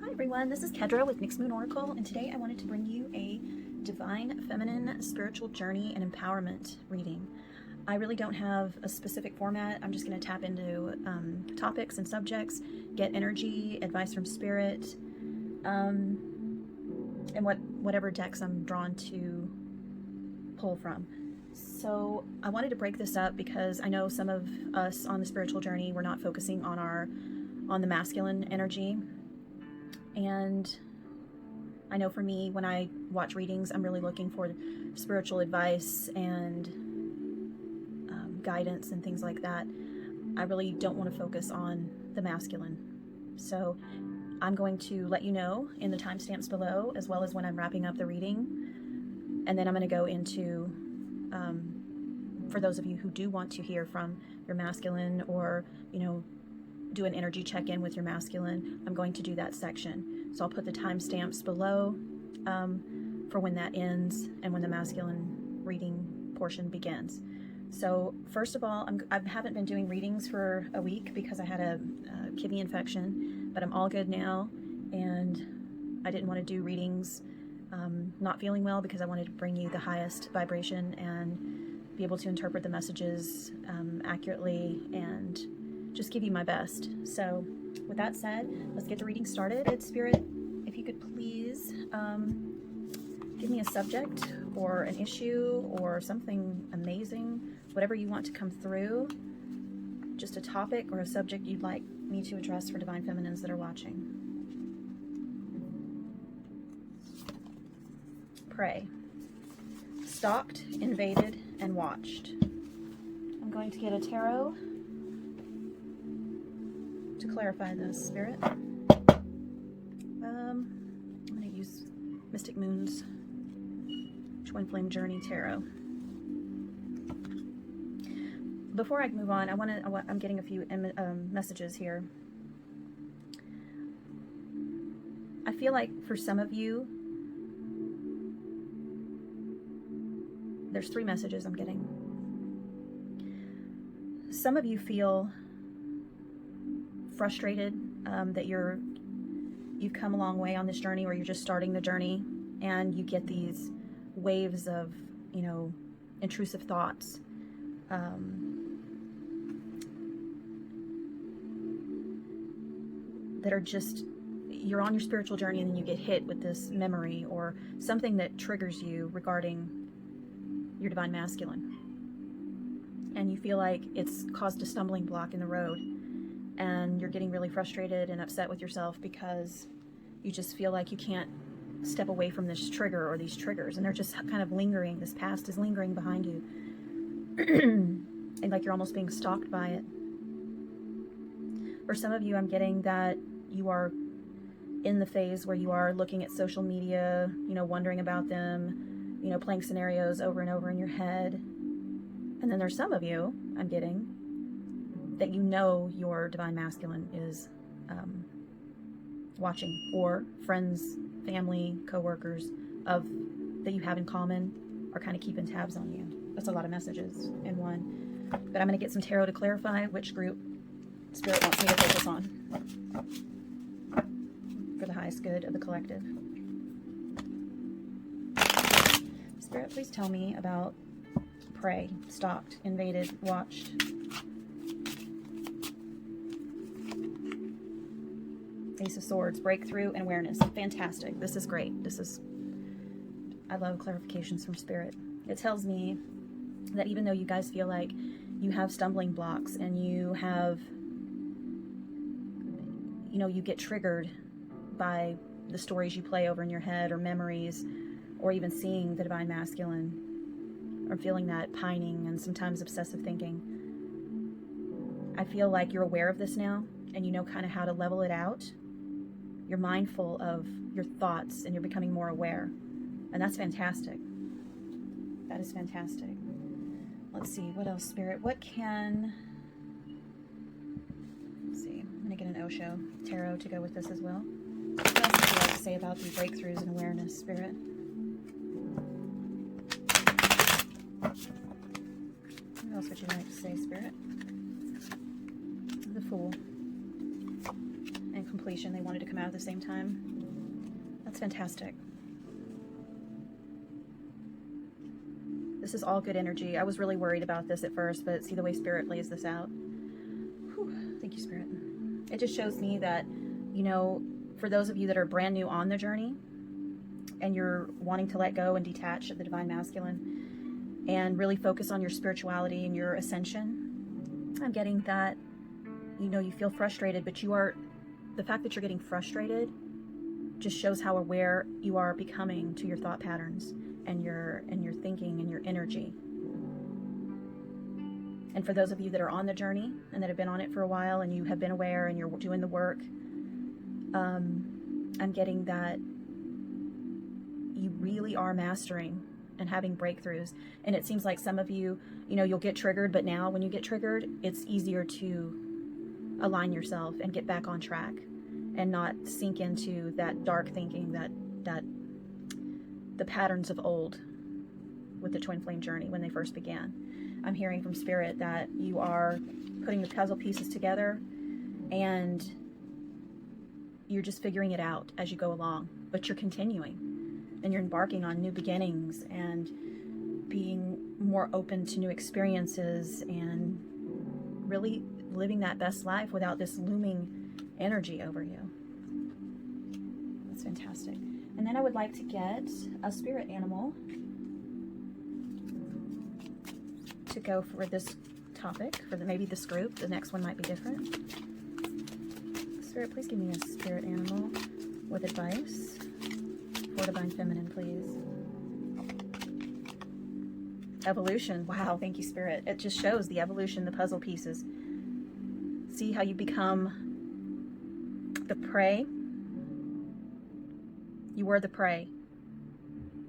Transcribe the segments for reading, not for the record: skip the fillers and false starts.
Hi everyone, this is Kedra with Mixed Moon Oracle, and today I wanted to bring you a divine feminine spiritual journey and empowerment reading. I really don't have a specific format. I'm just going to tap into topics and subjects, get energy, advice from spirit, and whatever decks I'm drawn to pull from. So I wanted to break this up because I know some of us on the spiritual journey, we're not focusing on the masculine energy. And I know for me, when I watch readings, I'm really looking for spiritual advice and guidance and things like that. I really don't want to focus on the masculine. So I'm going to let you know in the timestamps below, as well as when I'm wrapping up the reading. And then I'm going to go into, for those of you who do want to hear from your masculine, or, do an energy check-in with your masculine, I'm going to do that section. So I'll put the timestamps below for when that ends and when the masculine reading portion begins. So first of all, I haven't been doing readings for a week because I had a kidney infection, but I'm all good now, and I didn't want to do readings not feeling well because I wanted to bring you the highest vibration and be able to interpret the messages accurately and just give you my best. So with that said, let's get the reading started. Spirit, if you could please give me a subject or an issue or something amazing, whatever you want to come through, just a topic or a subject you'd like me to address for Divine Feminines that are watching. Pray. Stalked, invaded, and watched. I'm going to get a tarot to clarify this, Spirit. I'm going to use Mystic Moon's Twin Flame Journey Tarot. Before I move on, I'm getting a few messages here. I feel like for some of you, there's 3 messages I'm getting. Some of you feel frustrated that you've come a long way on this journey, or you're just starting the journey, and you get these waves of intrusive thoughts that are just, you're on your spiritual journey and then you get hit with this memory or something that triggers you regarding your divine masculine, and you feel like it's caused a stumbling block in the road. And you're getting really frustrated and upset with yourself because you just feel like you can't step away from this trigger or these triggers, and they're just kind of lingering. This past is lingering behind you, and like you're almost being stalked by it. For some of you, I'm getting that you are in the phase where you are looking at social media, wondering about them, playing scenarios over and over in your head. And then there's some of you, I'm getting, that your divine masculine is watching, or friends, family, co-workers that you have in common are kind of keeping tabs on you. That's a lot of messages in one. But I'm going to get some tarot to clarify which group Spirit wants me to focus on for the highest good of the collective. Spirit, please tell me about prey, stalked, invaded, watched. Ace of Swords, breakthrough, and awareness. Fantastic. This is great. I love clarifications from Spirit. It tells me that even though you guys feel like you have stumbling blocks and you have, you get triggered by the stories you play over in your head, or memories, or even seeing the divine masculine, or feeling that pining and sometimes obsessive thinking. I feel like you're aware of this now, and you know kind of how to level it out. You're mindful of your thoughts and you're becoming more aware. And that's fantastic. That is fantastic. Let's see, what else, Spirit? Let's see, I'm going to get an Osho tarot to go with this as well. What else would you like to say about the breakthroughs and awareness, Spirit? What else would you like to say, Spirit? The Fool. And completion. They wanted to come out at the same time. That's fantastic. This is all good energy. I was really worried about this at first, but see the way Spirit lays this out. Whew. Thank you, Spirit. It just shows me that, you know, for those of you that are brand new on the journey and you're wanting to let go and detach of the Divine Masculine and really focus on your spirituality and your ascension, I'm getting that, you know, you feel frustrated, but the fact that you're getting frustrated just shows how aware you are becoming to your thought patterns and your thinking and your energy. And for those of you that are on the journey and that have been on it for a while and you have been aware and you're doing the work, I'm getting that you really are mastering and having breakthroughs. And it seems like some of you, you know, you'll get triggered, but now when you get triggered, it's easier to align yourself and get back on track and not sink into that dark thinking, that the patterns of old with the twin flame journey when they first began. I'm hearing from Spirit that you are putting the puzzle pieces together and you're just figuring it out as you go along, but you're continuing and you're embarking on new beginnings and being more open to new experiences and really living that best life without this looming energy over you. That's fantastic. And then I would like to get a spirit animal to go for this topic, for maybe this group. The next one might be different. Spirit, please give me a spirit animal with advice for Divine Feminine, please. Evolution. Wow, thank you, Spirit. It just shows the evolution, the puzzle pieces. See how you become the prey. You were the prey,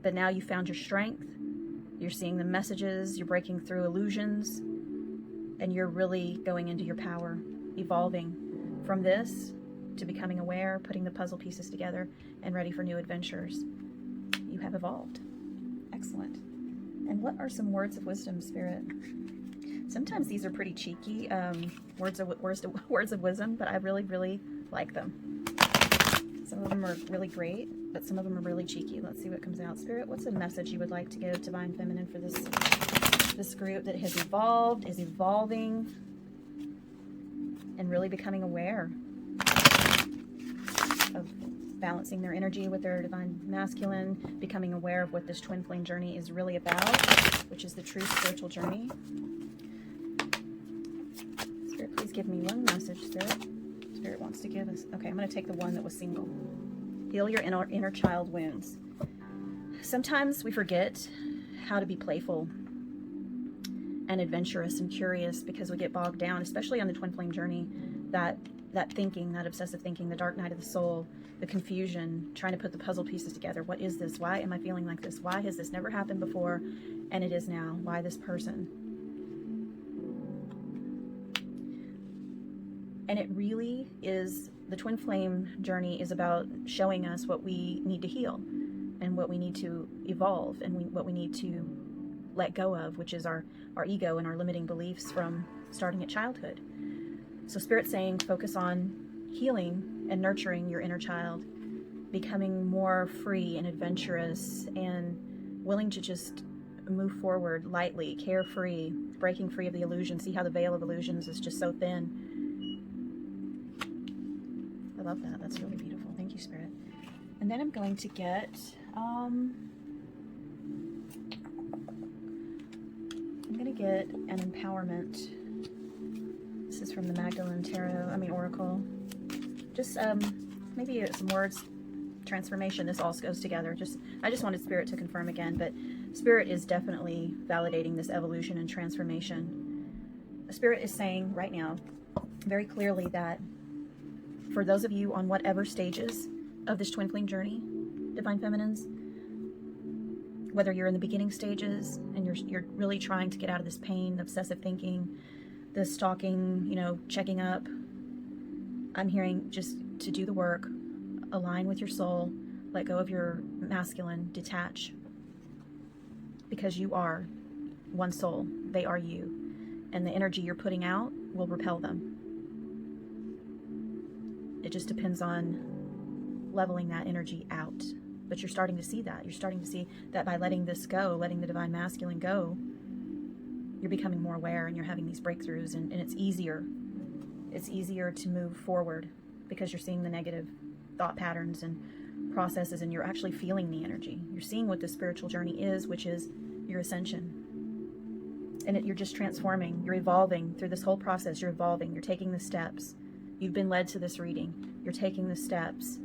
but now you found your strength. You're seeing the messages, you're breaking through illusions, and you're really going into your power, evolving from this to becoming aware, putting the puzzle pieces together, and ready for new adventures. You have evolved. Excellent. And what are some words of wisdom, Spirit? Sometimes these are pretty cheeky, words of wisdom, but I really, really like them. Some of them are really great, but some of them are really cheeky. Let's see what comes out. Spirit, what's a message you would like to give Divine Feminine for this group that has evolved, is evolving, and really becoming aware of balancing their energy with their Divine Masculine, becoming aware of what this twin flame journey is really about, which is the true spiritual journey. Spirit, please give me one message, Spirit. Spirit wants to give us. Okay, I'm going to take the one that was single. Heal your inner child wounds. Sometimes we forget how to be playful and adventurous and curious because we get bogged down, especially on the twin flame journey, that thinking, that obsessive thinking, the dark night of the soul, the confusion, trying to put the puzzle pieces together. What is this? Why am I feeling like this? Why has this never happened before and it is now? Why this person? And it really is, the twin flame journey is about showing us what we need to heal and what we need to evolve and what we need to let go of, which is our ego and our limiting beliefs from starting at childhood. So Spirit's saying focus on healing and nurturing your inner child, becoming more free and adventurous and willing to just move forward lightly, carefree, breaking free of the illusion. See how the veil of illusions is just so thin. I love that. That's really beautiful. Thank you, Spirit. And then I'm going to get an empowerment. This is from the Magdalene Oracle. Just maybe some words, transformation. This all goes together. I just wanted Spirit to confirm again, but Spirit is definitely validating this evolution and transformation. Spirit is saying right now, very clearly, that for those of you on whatever stages of this twin flame journey, Divine Feminines, whether you're in the beginning stages and you're really trying to get out of this pain, obsessive thinking, the stalking, checking up, I'm hearing just to do the work, align with your soul, let go of your masculine, detach, because you are one soul. They are you, and the energy you're putting out will repel them. It just depends on leveling that energy out. But you're starting to see that. You're starting to see that by letting this go, letting the divine masculine go, you're becoming more aware and you're having these breakthroughs, and it's easier. It's easier to move forward because you're seeing the negative thought patterns and processes, and you're actually feeling the energy. You're seeing what the spiritual journey is, which is your ascension. And you're just transforming. You're evolving through this whole process. You're evolving. You're taking the steps. You've been led to this reading. You're taking the steps.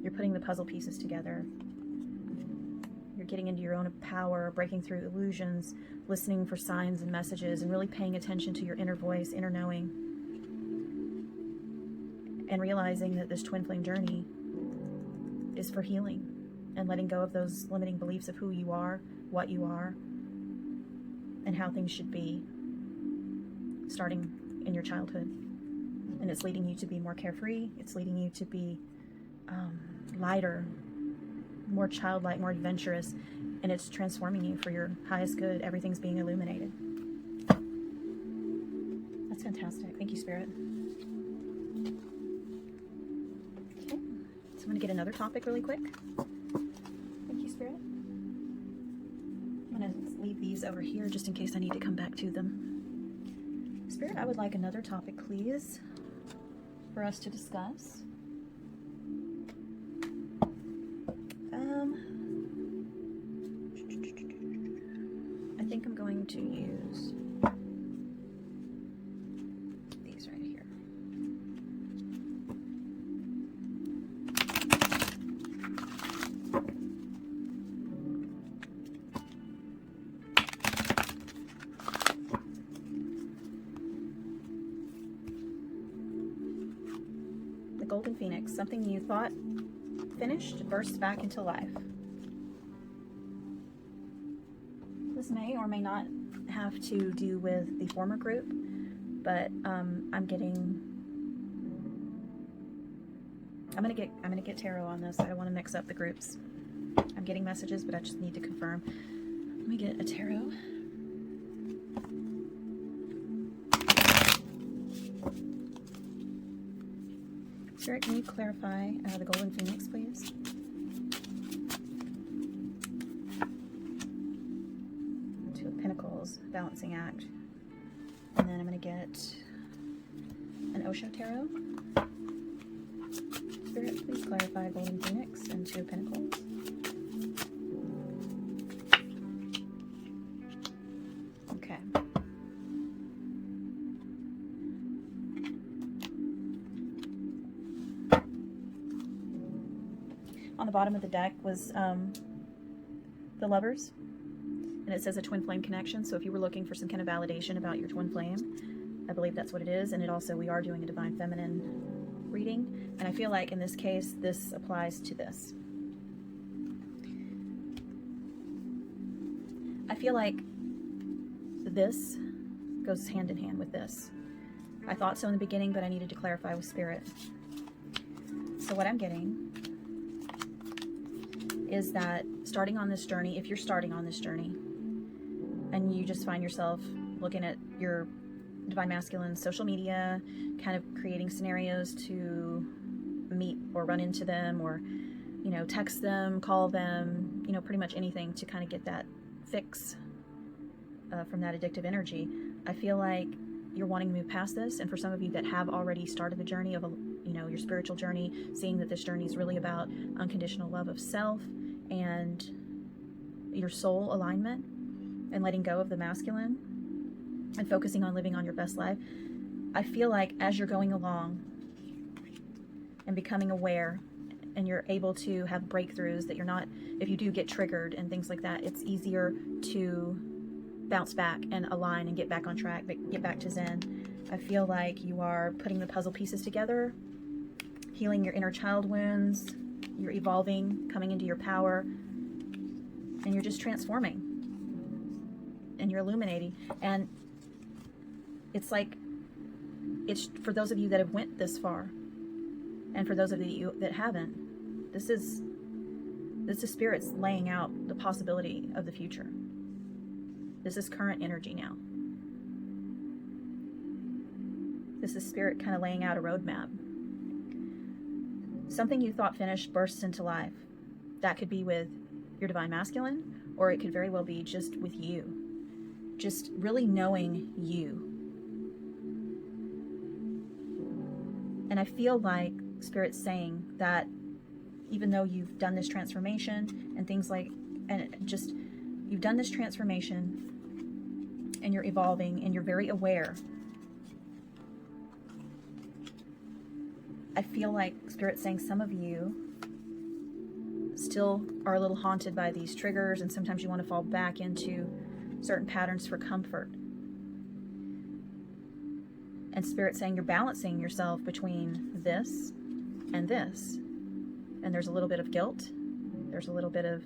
You're putting the puzzle pieces together. You're getting into your own power, breaking through illusions, listening for signs and messages, and really paying attention to your inner voice, inner knowing, and realizing that this twin flame journey is for healing and letting go of those limiting beliefs of who you are, what you are, and how things should be, starting in your childhood. And it's leading you to be more carefree. It's leading you to be lighter, more childlike, more adventurous, and it's transforming you for your highest good. Everything's being illuminated. That's fantastic. Thank you, Spirit. Okay, so I'm going to get another topic really quick. Thank you, Spirit. I'm going to leave these over here just in case I need to come back to them. Spirit, I would like another topic, please, for us to discuss. I think I'm going to use these right here. The Golden Phoenix, something you thought finished, bursts back into life. This may or may not have to do with the former group, but I'm gonna get tarot on this. I don't want to mix up the groups. I'm getting messages, but I just need to confirm. Let me get a tarot. Spirit, can you clarify the Golden Phoenix, please? Two of Pentacles, balancing act. And then I'm going to get an Osho tarot. Spirit, please clarify Golden Phoenix and Two of Pentacles. Okay. On the bottom of the deck was the Lovers, and it says a twin flame connection. So if you were looking for some kind of validation about your twin flame, I believe that's what it is. And it also, we are doing a divine feminine reading, and I feel like in this case this applies to this. I feel like this goes hand in hand with this. I thought so in the beginning, but I needed to clarify with Spirit. So what I'm getting is that starting on this journey, if you're starting on this journey and you just find yourself looking at your divine masculine social media, kind of creating scenarios to meet or run into them, or, you know, text them, call them, you know, pretty much anything to kind of get that fix from that addictive energy. I feel like you're wanting to move past this, and for some of you that have already started the journey of your spiritual journey, seeing that this journey is really about unconditional love of self and your soul alignment and letting go of the masculine and focusing on living on your best life. I feel like as you're going along and becoming aware, and you're able to have breakthroughs, that you're not, if you do get triggered and things like that, it's easier to bounce back and align and get back on track, get back to Zen. I feel like you are putting the puzzle pieces together, healing your inner child wounds, you're evolving, coming into your power, and you're just transforming, and you're illuminating. And it's like, it's for those of you that have went this far, and for those of you that haven't, this is Spirit's laying out the possibility of the future. This is current energy now. This is Spirit kind of laying out a roadmap. Something you thought finished bursts into life. That could be with your divine masculine, or it could very well be just with you. Just really knowing you. And I feel like Spirit's saying that even though you've done this transformation and things like, and just, you've done this transformation and you're evolving and you're very aware. I feel like Spirit's saying some of you still are a little haunted by these triggers, and sometimes you want to fall back into certain patterns for comfort. And Spirit's saying you're balancing yourself between this and this. And there's a little bit of guilt. There's a little bit of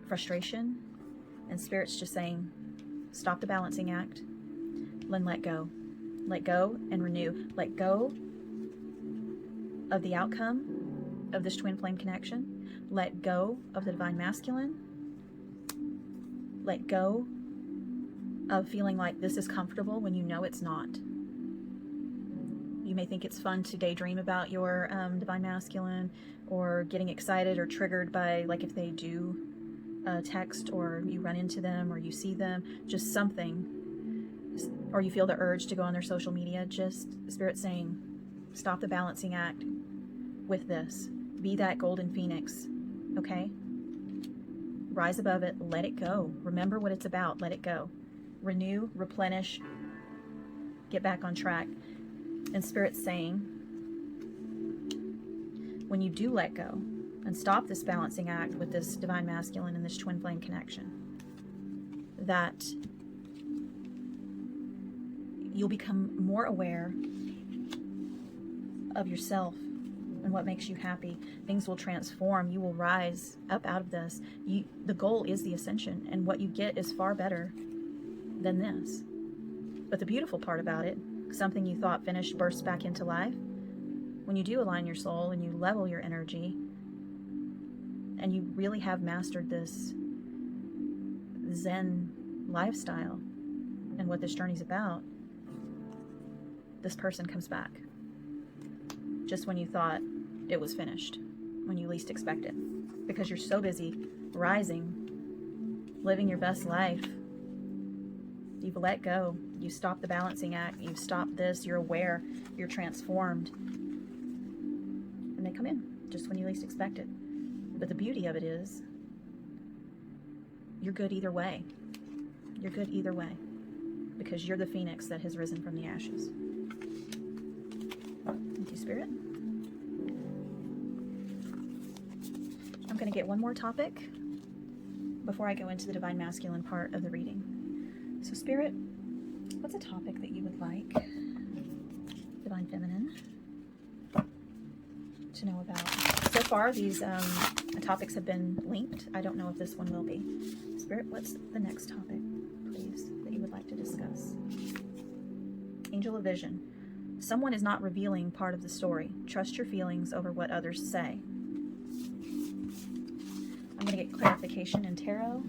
frustration. And Spirit's just saying, stop the balancing act and let go. Let go and renew. Let go of the outcome of this twin flame connection. Let go of the divine masculine. Let go of feeling like this is comfortable when you know it's not. You may think it's fun to daydream about your divine masculine, or getting excited or triggered by, like, if they do text, or you run into them, or you see them, just something, or you feel the urge to go on their social media. Just Spirit saying, stop the balancing act with this. Be that golden phoenix, okay? Rise above it, let it go. Remember what it's about, let it go. Renew, replenish, get back on track. And Spirit's saying, when you do let go and stop this balancing act with this divine masculine and this twin flame connection, that you'll become more aware of yourself and what makes you happy. Things will transform. You will rise up out of this. The goal is the ascension, and what you get is far better than this. But the beautiful part about it, something you thought finished bursts back into life. When you do align your soul and you level your energy, and you really have mastered this Zen lifestyle and what this journey's about, this person comes back. Just when you thought it was finished, when you least expect it. Because you're so busy rising, living your best life. You've let go. You stopped the balancing act. You've stopped this. You're aware. You're transformed. And they come in just when you least expect it. But the beauty of it is, you're good either way. You're good either way. Because you're the phoenix that has risen from the ashes. Thank you, Spirit. I'm going to get one more topic before I go into the divine masculine part of the reading. So Spirit, what's a topic that you would like divine feminine to know about? So far, these topics have been linked. I don't know if this one will be. Spirit, what's the next topic, please, that you would like to discuss? Angel of Vision. Someone is not revealing part of the story. Trust your feelings over what others say. I'm going to get clarification in tarot.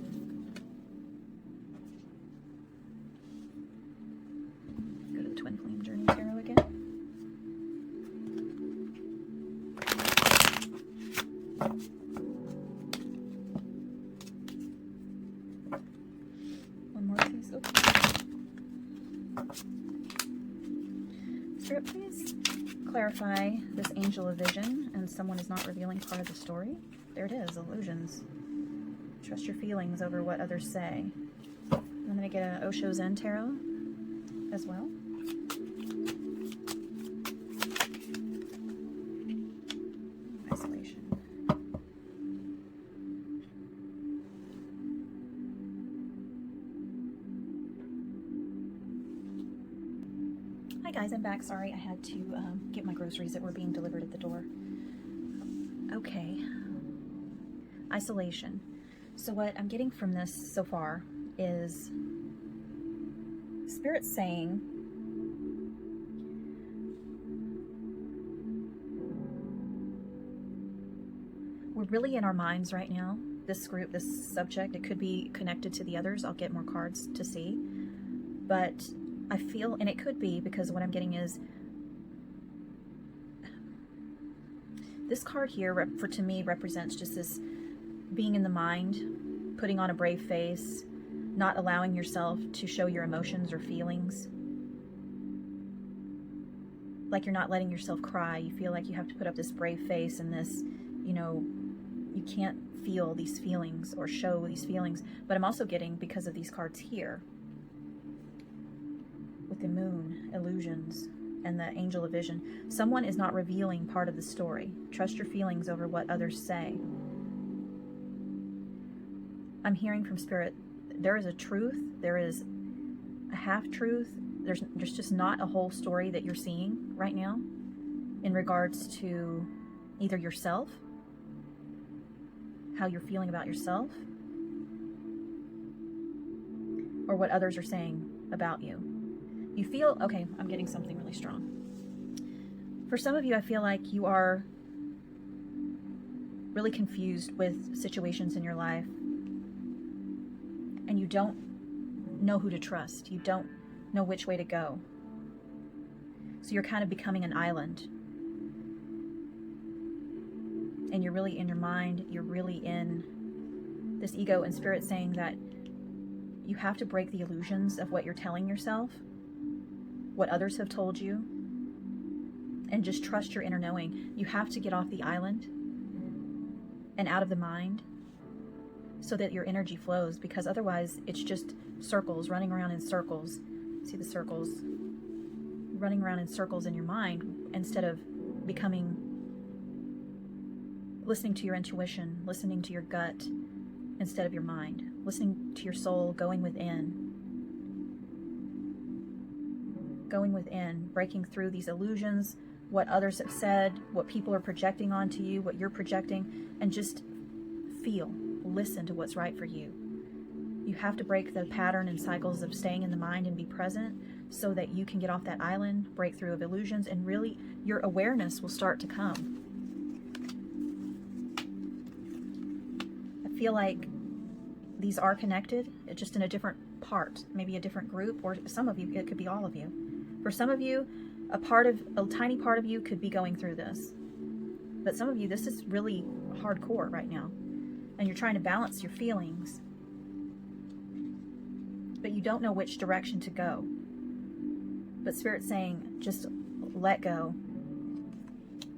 Go to the Twin Flame Journey Tarot again. One more, please. Okay. Spirit, please clarify this Angel of Vision and someone is not revealing part of the story. There it is, illusions. Trust your feelings over what others say. I'm going to get an Osho Zen Tarot as well. Isolation. Hi guys, I'm back. Sorry, I had to get my groceries that were being delivered at the door. Okay. Isolation. So what I'm getting from this so far is Spirit saying we're really in our minds right now. This group, this subject, it could be connected to the others. I'll get more cards to see. But I feel, and it could be because what I'm getting is This card here, to me, represents just this being in the mind, putting on a brave face, not allowing yourself to show your emotions or feelings. Like you're not letting yourself cry. You feel like you have to put up this brave face and this, you can't feel these feelings or show these feelings. But I'm also getting, because of these cards here, with the moon, illusions, and the angel of vision, someone is not revealing part of the story. Trust your feelings over what others say. I'm hearing from Spirit, there is a truth, there is a half-truth, there's just not a whole story that you're seeing right now in regards to either yourself, how you're feeling about yourself, or what others are saying about you. You feel, okay, I'm getting something really strong. For some of you, I feel like you are really confused with situations in your life, and you don't know who to trust. You don't know which way to go. So you're kind of becoming an island. And you're really in your mind, you're really in this ego, and Spirit saying that you have to break the illusions of what you're telling yourself, what others have told you, and just trust your inner knowing. You have to get off the island and out of the mind so that your energy flows, because otherwise it's just circles, running around in circles. See the circles? Running around in circles in your mind instead of listening to your intuition, listening to your gut instead of your mind, listening to your soul, going within, breaking through these illusions, what others have said, what people are projecting onto you, what you're projecting, and just listen to what's right for you. You have to break the pattern and cycles of staying in the mind and be present so that you can get off that island, break through of illusions, and really your awareness will start to come. I feel like these are connected, just in a different part, maybe a different group, or some of you, it could be all of you. For some of you, a tiny part of you could be going through this. But some of you, this is really hardcore right now. And you're trying to balance your feelings, but you don't know which direction to go. But Spirit's saying, just let go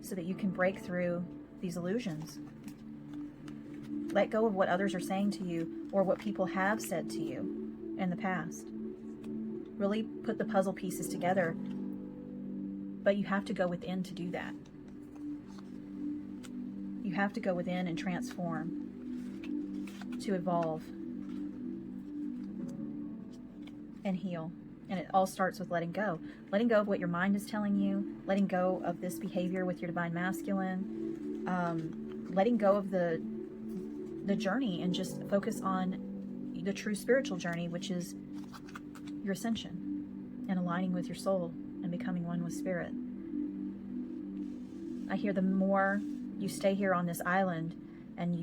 so that you can break through these illusions. Let go of what others are saying to you or what people have said to you in the past. Really put the puzzle pieces together, but you have to go within to do that. You have to go within and transform, to evolve and heal. And it all starts with letting go. Letting go of what your mind is telling you, letting go of this behavior with your divine masculine, letting go of the journey and just focus on the true spiritual journey, which is your ascension and aligning with your soul and becoming one with Spirit. I hear the more you stay here on this island and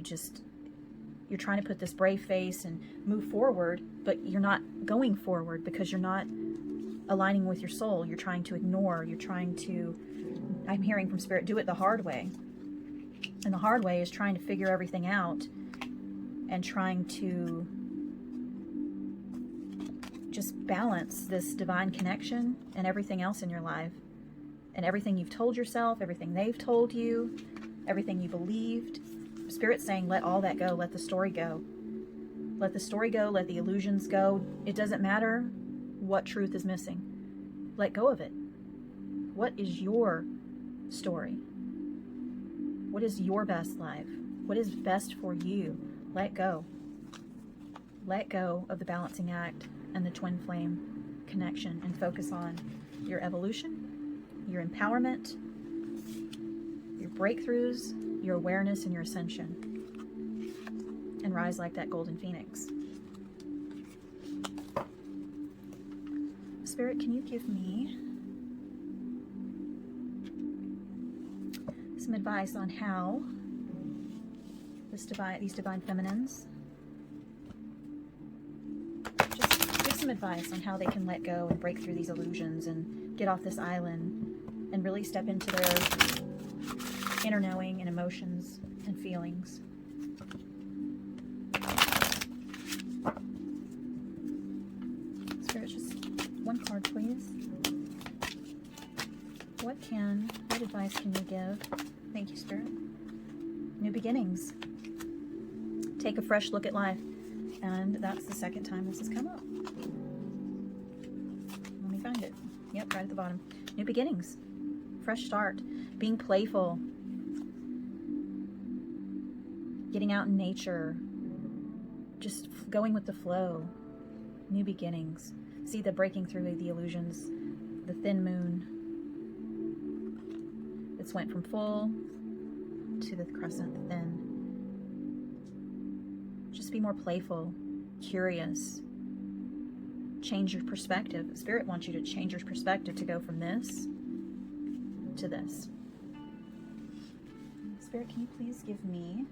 you're trying to put this brave face and move forward, but you're not going forward because you're not aligning with your soul. You're trying to ignore, I'm hearing from Spirit, do it the hard way. And the hard way is trying to figure everything out and trying to just balance this divine connection and everything else in your life. And everything you've told yourself, everything they've told you, everything you believed. Spirit's saying, let all that go. Let the story go. Let the story go. Let the illusions go. It doesn't matter what truth is missing. Let go of it. What is your story? What is your best life? What is best for you? Let go. Let go of the balancing act and the twin flame connection and focus on your evolution, your empowerment, your breakthroughs, your awareness, and your ascension. And rise like that golden phoenix. Spirit, can you give me some advice on how these divine feminines, just give some advice on how they can let go and break through these illusions and get off this island and really step into inner knowing and emotions and feelings. Spirit, just one card, please. What advice can you give? Thank you, Spirit. New beginnings. Take a fresh look at life. And that's the second time this has come up. Let me find it. Yep, right at the bottom. New beginnings. Fresh start. Being playful. Getting out in nature. Just going with the flow. New beginnings. See the breaking through the illusions. The thin moon. It's went from full to the crescent, the thin. Just be more playful, curious. Change your perspective. Spirit wants you to change your perspective to go from this to this. Spirit, can you please give me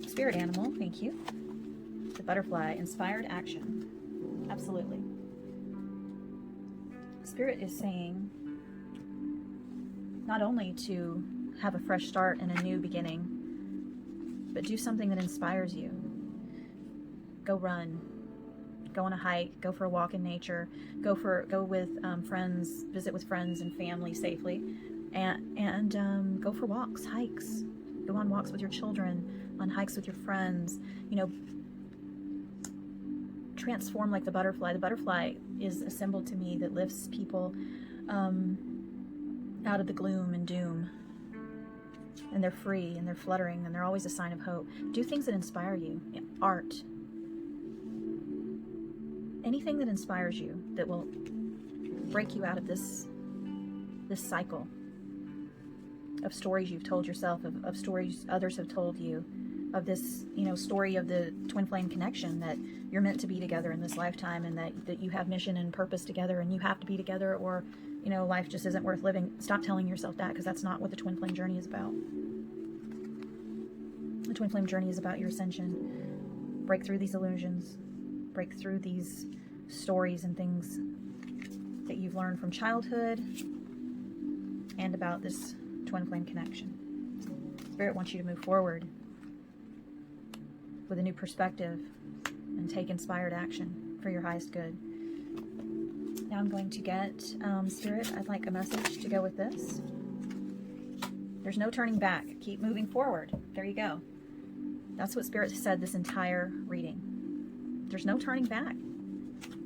spirit animal? Thank you. The butterfly, inspired action. Absolutely. Spirit is saying not only to have a fresh start and a new beginning, but do something that inspires you. Go run, go on a hike, go for a walk in nature, go with friends, visit with friends and family safely, and go for walks, hikes. Go on walks with your children, on hikes with your friends. You know, transform like the butterfly. The butterfly is a symbol to me that lifts people out of the gloom and doom. And they're free and they're fluttering and they're always a sign of hope. Do things that inspire you. Art. Anything that inspires you, that will break you out of this cycle of stories you've told yourself, of stories others have told you, of this, story of the twin flame connection, that you're meant to be together in this lifetime, and that you have mission and purpose together, and you have to be together, or life just isn't worth living. Stop telling yourself that, because that's not what the twin flame journey is about. The twin flame journey is about your ascension. Break through these illusions. Break through these stories and things that you've learned from childhood and about this twin flame connection. Spirit wants you to move forward with a new perspective and take inspired action for your highest good. Now I'm going to get, Spirit, I'd like a message to go with this. There's no turning back. Keep moving forward. There you go. That's what Spirit said this entire reading. There's no turning back.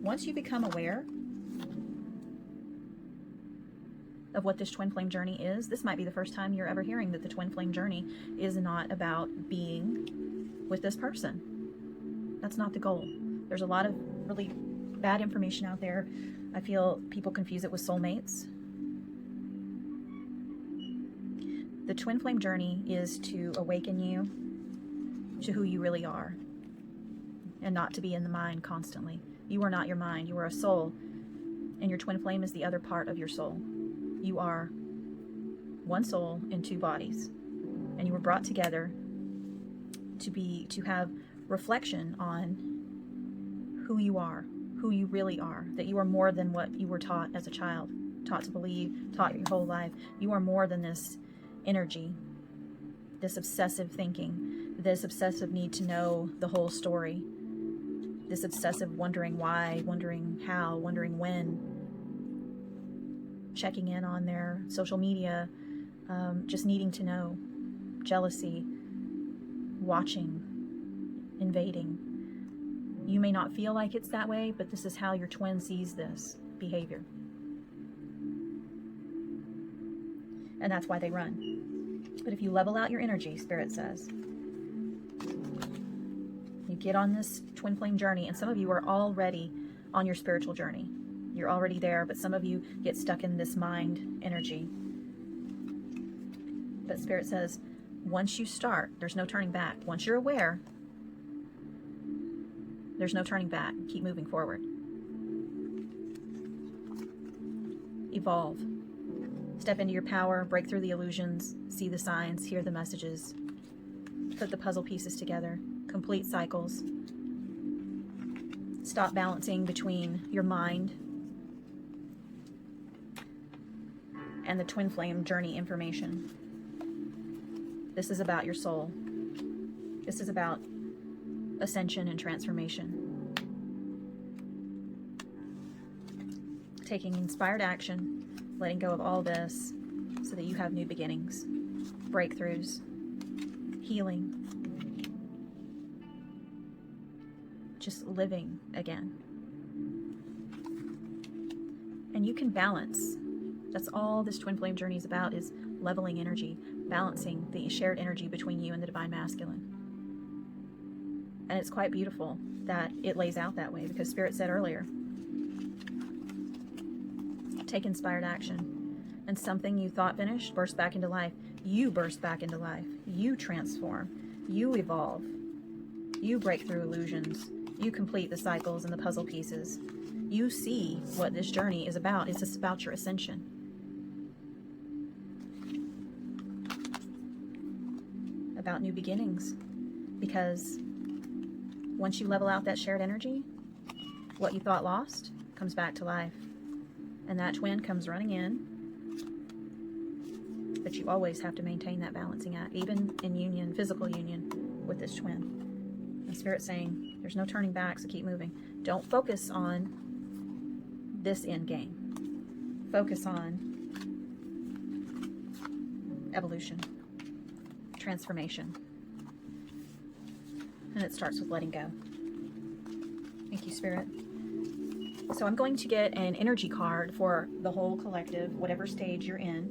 Once you become aware of what this twin flame journey is, this might be the first time you're ever hearing that the twin flame journey is not about being with this person. That's not the goal. There's a lot of really bad information out there. I feel people confuse it with soulmates. The twin flame journey is to awaken you to who you really are, and not to be in the mind constantly. You are not your mind. You are a soul, and your twin flame is the other part of your soul. You are one soul in two bodies, and you were brought together to have reflection on who you are, who you really are, that you are more than what you were taught as a child, taught to believe, taught your whole life. You are more than this energy, this obsessive thinking, this obsessive need to know the whole story, this obsessive wondering why, wondering how, wondering when, checking in on their social media, just needing to know, jealousy, watching, invading. You may not feel like it's that way, but this is how your twin sees this behavior. And that's why they run. But if you level out your energy, Spirit says, you get on this twin flame journey, and some of you are already on your spiritual journey. You're already there, but some of you get stuck in this mind energy. But Spirit says, once you start, there's no turning back. Once you're aware, there's no turning back. Keep moving forward. Evolve. Step into your power, break through the illusions, see the signs, hear the messages, put the puzzle pieces together, complete cycles. Stop balancing between your mind and the twin flame journey information. This is about your soul. This is about ascension and transformation. Taking inspired action, letting go of all this so that you have new beginnings, breakthroughs, healing, just living again. And you can balance. That's all this twin flame journey is about, is leveling energy, balancing the shared energy between you and the divine masculine. And it's quite beautiful that it lays out that way, because Spirit said earlier, take inspired action, and something you thought finished burst back into life. You burst back into life. You transform. You evolve. You break through illusions. You complete the cycles and the puzzle pieces. You see what this journey is about. It's just about your ascension. About new beginnings. Because once you level out that shared energy, what you thought lost comes back to life. And that twin comes running in. But you always have to maintain that balancing act, even in union, physical union with this twin. And Spirit's saying, there's no turning back, so keep moving. Don't focus on this end game. Focus on evolution, transformation. And it starts with letting go. Thank you, Spirit. So I'm going to get an energy card for the whole collective, whatever stage you're in.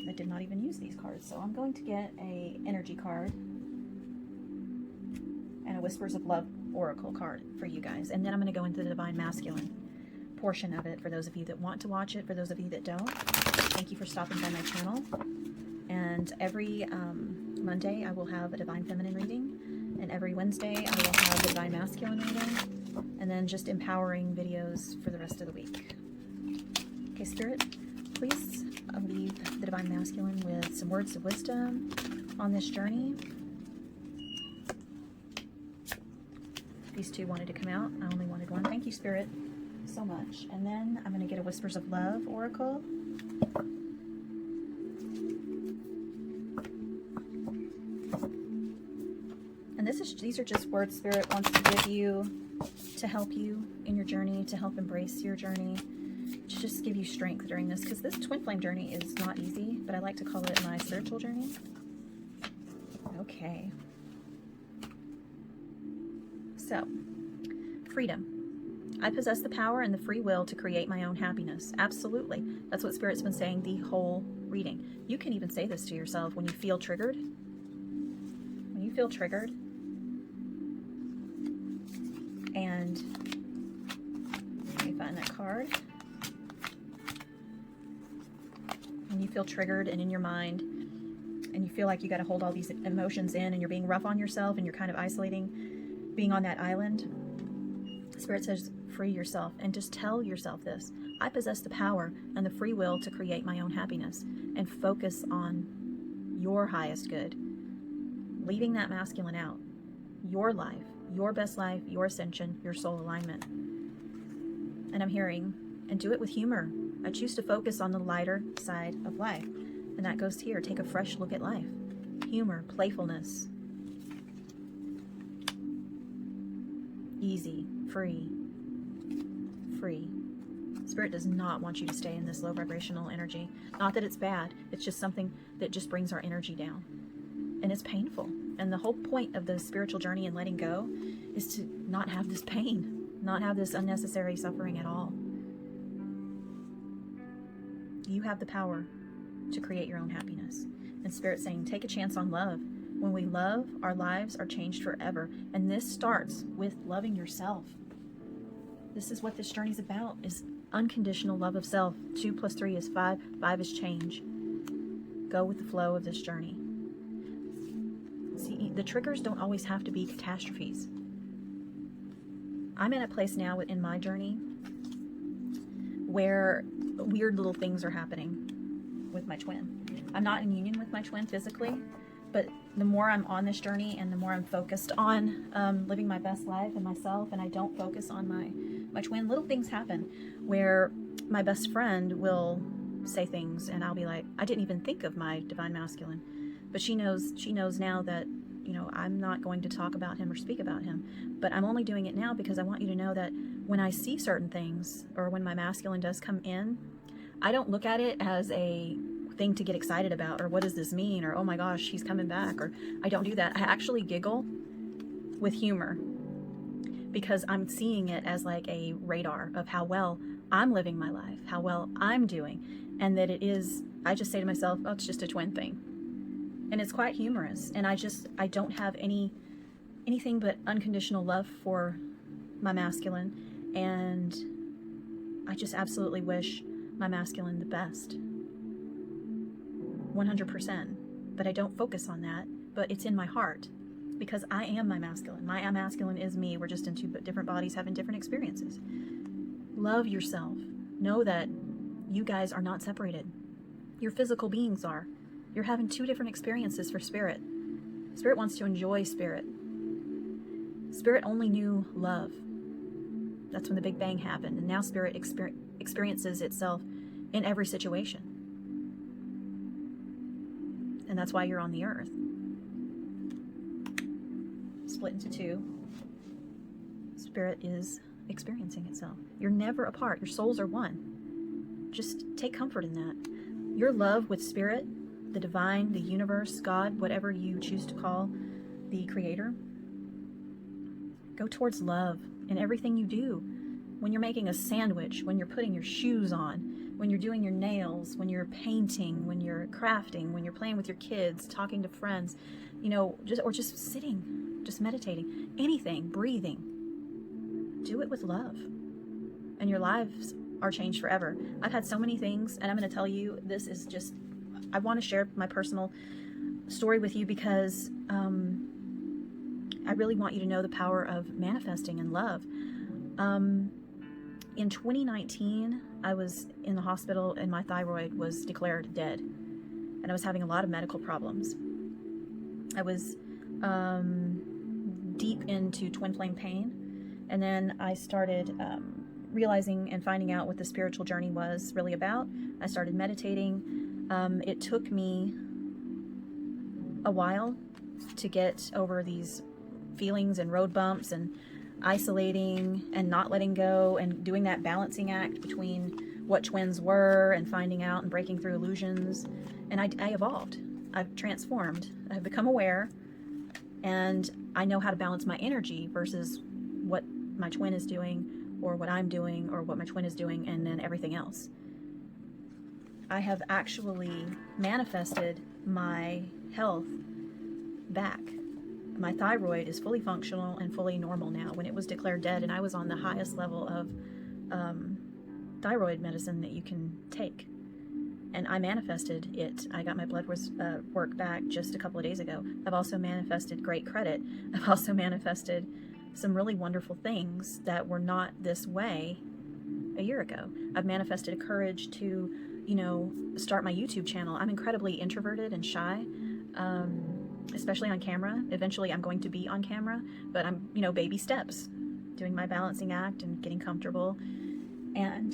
I did not even use these cards, so I'm going to get a energy card and a Whispers of Love Oracle card for you guys. And then I'm going to go into the Divine Masculine portion of it for those of you that want to watch it. For those of you that don't, thank you for stopping by my channel. And every Monday I will have a Divine Feminine reading, and every Wednesday I will have the Divine Masculine reading, and then just empowering videos for the rest of the week. Okay, Spirit, please leave the Divine Masculine with some words of wisdom on this journey. These two wanted to come out. I only wanted one. Thank you, Spirit, so much. And then I'm going to get a Whispers of Love Oracle. And these are just words Spirit wants to give you to help you in your journey, to help embrace your journey, to just give you strength during this, because this twin flame journey is not easy, but I like to call it my spiritual journey. Okay. So, freedom. I possess the power and the free will to create my own happiness. Absolutely. That's what Spirit's been saying the whole reading. You can even say this to yourself when you feel triggered. When you feel triggered, and let me find that card. When you feel triggered and in your mind, and you feel like you got to hold all these emotions in, and you're being rough on yourself, and you're kind of isolating, being on that island, Spirit says, free yourself, and just tell yourself this: I possess the power and the free will to create my own happiness, and focus on your highest good, leaving that masculine out, your life, your best life, your ascension, your soul alignment. And I'm hearing, and do it with humor. I choose to focus on the lighter side of life. And that goes here. Take a fresh look at life. Humor, playfulness. Easy, free, free. Spirit does not want you to stay in this low vibrational energy. Not that it's bad. It's just something that just brings our energy down. And it's painful. And the whole point of the spiritual journey and letting go is to not have this pain, not have this unnecessary suffering at all. You have the power to create your own happiness. And Spirit's saying, take a chance on love. When we love, our lives are changed forever. And this starts with loving yourself. This is what this journey is about, is unconditional love of self. 2 + 3 is 5. 5 is change. Go with the flow of this journey. See, the triggers don't always have to be catastrophes. I'm in a place now in my journey where weird little things are happening with my twin. I'm not in union with my twin physically, but the more I'm on this journey and the more I'm focused on living my best life and myself, and I don't focus on my twin, little things happen where my best friend will say things and I'll be like, I didn't even think of my divine masculine. But she knows now that, you know, I'm not going to talk about him or speak about him. But I'm only doing it now because I want you to know that when I see certain things, or when my masculine does come in, I don't look at it as a thing to get excited about, or what does this mean, or oh my gosh, he's coming back, or I don't do that. I actually giggle with humor because I'm seeing it as like a radar of how well I'm living my life, how well I'm doing, and that it is, I just say to myself, oh, it's just a twin thing. And it's quite humorous. And I don't have anything but unconditional love for my masculine. And I just absolutely wish my masculine the best. 100%. But I don't focus on that. But it's in my heart. Because I am my masculine. My masculine is me. We're just in two different bodies having different experiences. Love yourself. Know that you guys are not separated. Your physical beings are. You're having two different experiences for spirit. Spirit wants to enjoy spirit. Spirit only knew love. That's when the Big Bang happened. And now spirit experiences itself in every situation. And that's why you're on the earth. Split into two. Spirit is experiencing itself. You're never apart. Your souls are one. Just take comfort in that. Your love with spirit, the divine, the universe, God, whatever you choose to call the creator, go towards love in everything you do. When you're making a sandwich, when you're putting your shoes on, when you're doing your nails, when you're painting, when you're crafting, when you're playing with your kids, talking to friends, you know, just sitting, just meditating, anything, breathing. Do it with love. And your lives are changed forever. I've had so many things, and I'm going to tell you, this is just, I want to share my personal story with you because I really want you to know the power of manifesting and love. In 2019, I was in the hospital and my thyroid was declared dead. And I was having a lot of medical problems. I was deep into twin flame pain. And then I started realizing and finding out what the spiritual journey was really about. I started meditating. It took me a while to get over these feelings and road bumps and isolating and not letting go and doing that balancing act between what twins were and finding out and breaking through illusions. And I evolved. I've transformed. I've become aware, and I know how to balance my energy versus what my twin is doing or what I'm doing or what my twin is doing, and then everything else. I have actually manifested my health back. My thyroid is fully functional and fully normal now. When it was declared dead, and I was on the highest level of thyroid medicine that you can take, and I manifested it. I got my blood work back just a couple of days ago. I've also manifested great credit. I've also manifested some really wonderful things that were not this way a year ago. I've manifested a courage to, you know, start my YouTube channel. I'm incredibly introverted and shy, especially on camera. Eventually I'm going to be on camera, but I'm, you know, baby steps, doing my balancing act and getting comfortable. And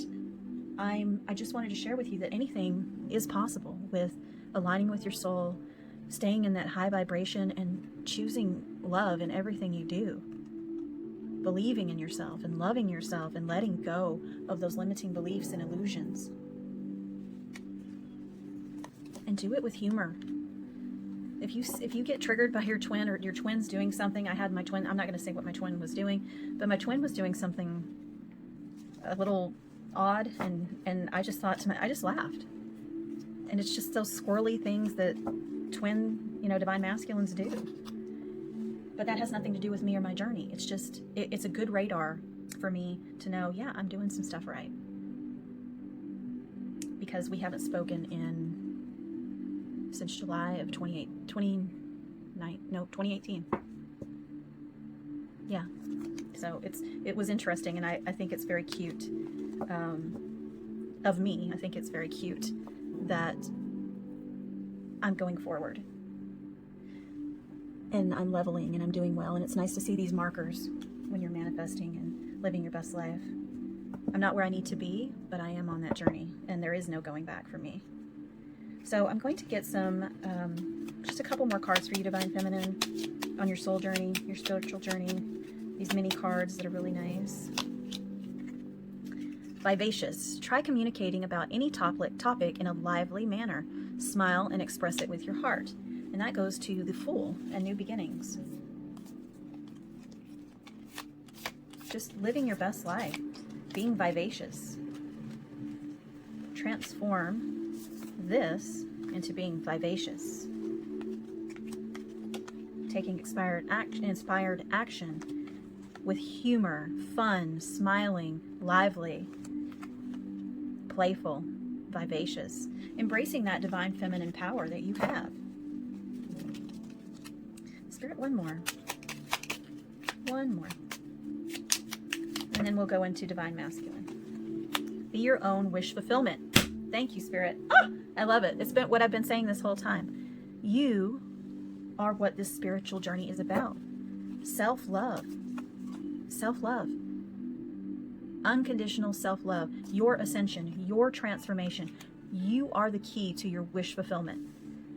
I just wanted to share with you that anything is possible with aligning with your soul, staying in that high vibration, and choosing love in everything you do. Believing in yourself and loving yourself and letting go of those limiting beliefs and illusions. And do it with humor. If you get triggered by your twin, or your twin's doing something, I had my twin, I'm not going to say what my twin was doing, but my twin was doing something a little odd, and I just thought I just laughed. And it's just those squirrely things that twin, you know, divine masculines do. But that has nothing to do with me or my journey. It's just, it's a good radar for me to know, yeah, I'm doing some stuff right. Because we haven't spoken since July of 2018. Yeah. So it was interesting, and I think it's very cute of me. I think it's very cute that I'm going forward. And I'm leveling and I'm doing well, and it's nice to see these markers when you're manifesting and living your best life. I'm not where I need to be, but I am on that journey, and there is no going back for me. So I'm going to get some, just a couple more cards for you, Divine Feminine, on your soul journey, your spiritual journey. These mini cards that are really nice. Vivacious. Try communicating about any topic in a lively manner. Smile and express it with your heart. And that goes to the Fool and New Beginnings. Just living your best life. Being vivacious. Transform this into being vivacious. Taking inspired action with humor, fun, smiling, lively, playful, vivacious. Embracing that divine feminine power that you have. Spirit, one more. One more. And then we'll go into divine masculine. Be your own wish fulfillment. Thank you, Spirit. Ah, I love it. It's been what I've been saying this whole time. You are what this spiritual journey is about. Self-love. Self-love. Unconditional self-love. Your ascension. Your transformation. You are the key to your wish fulfillment.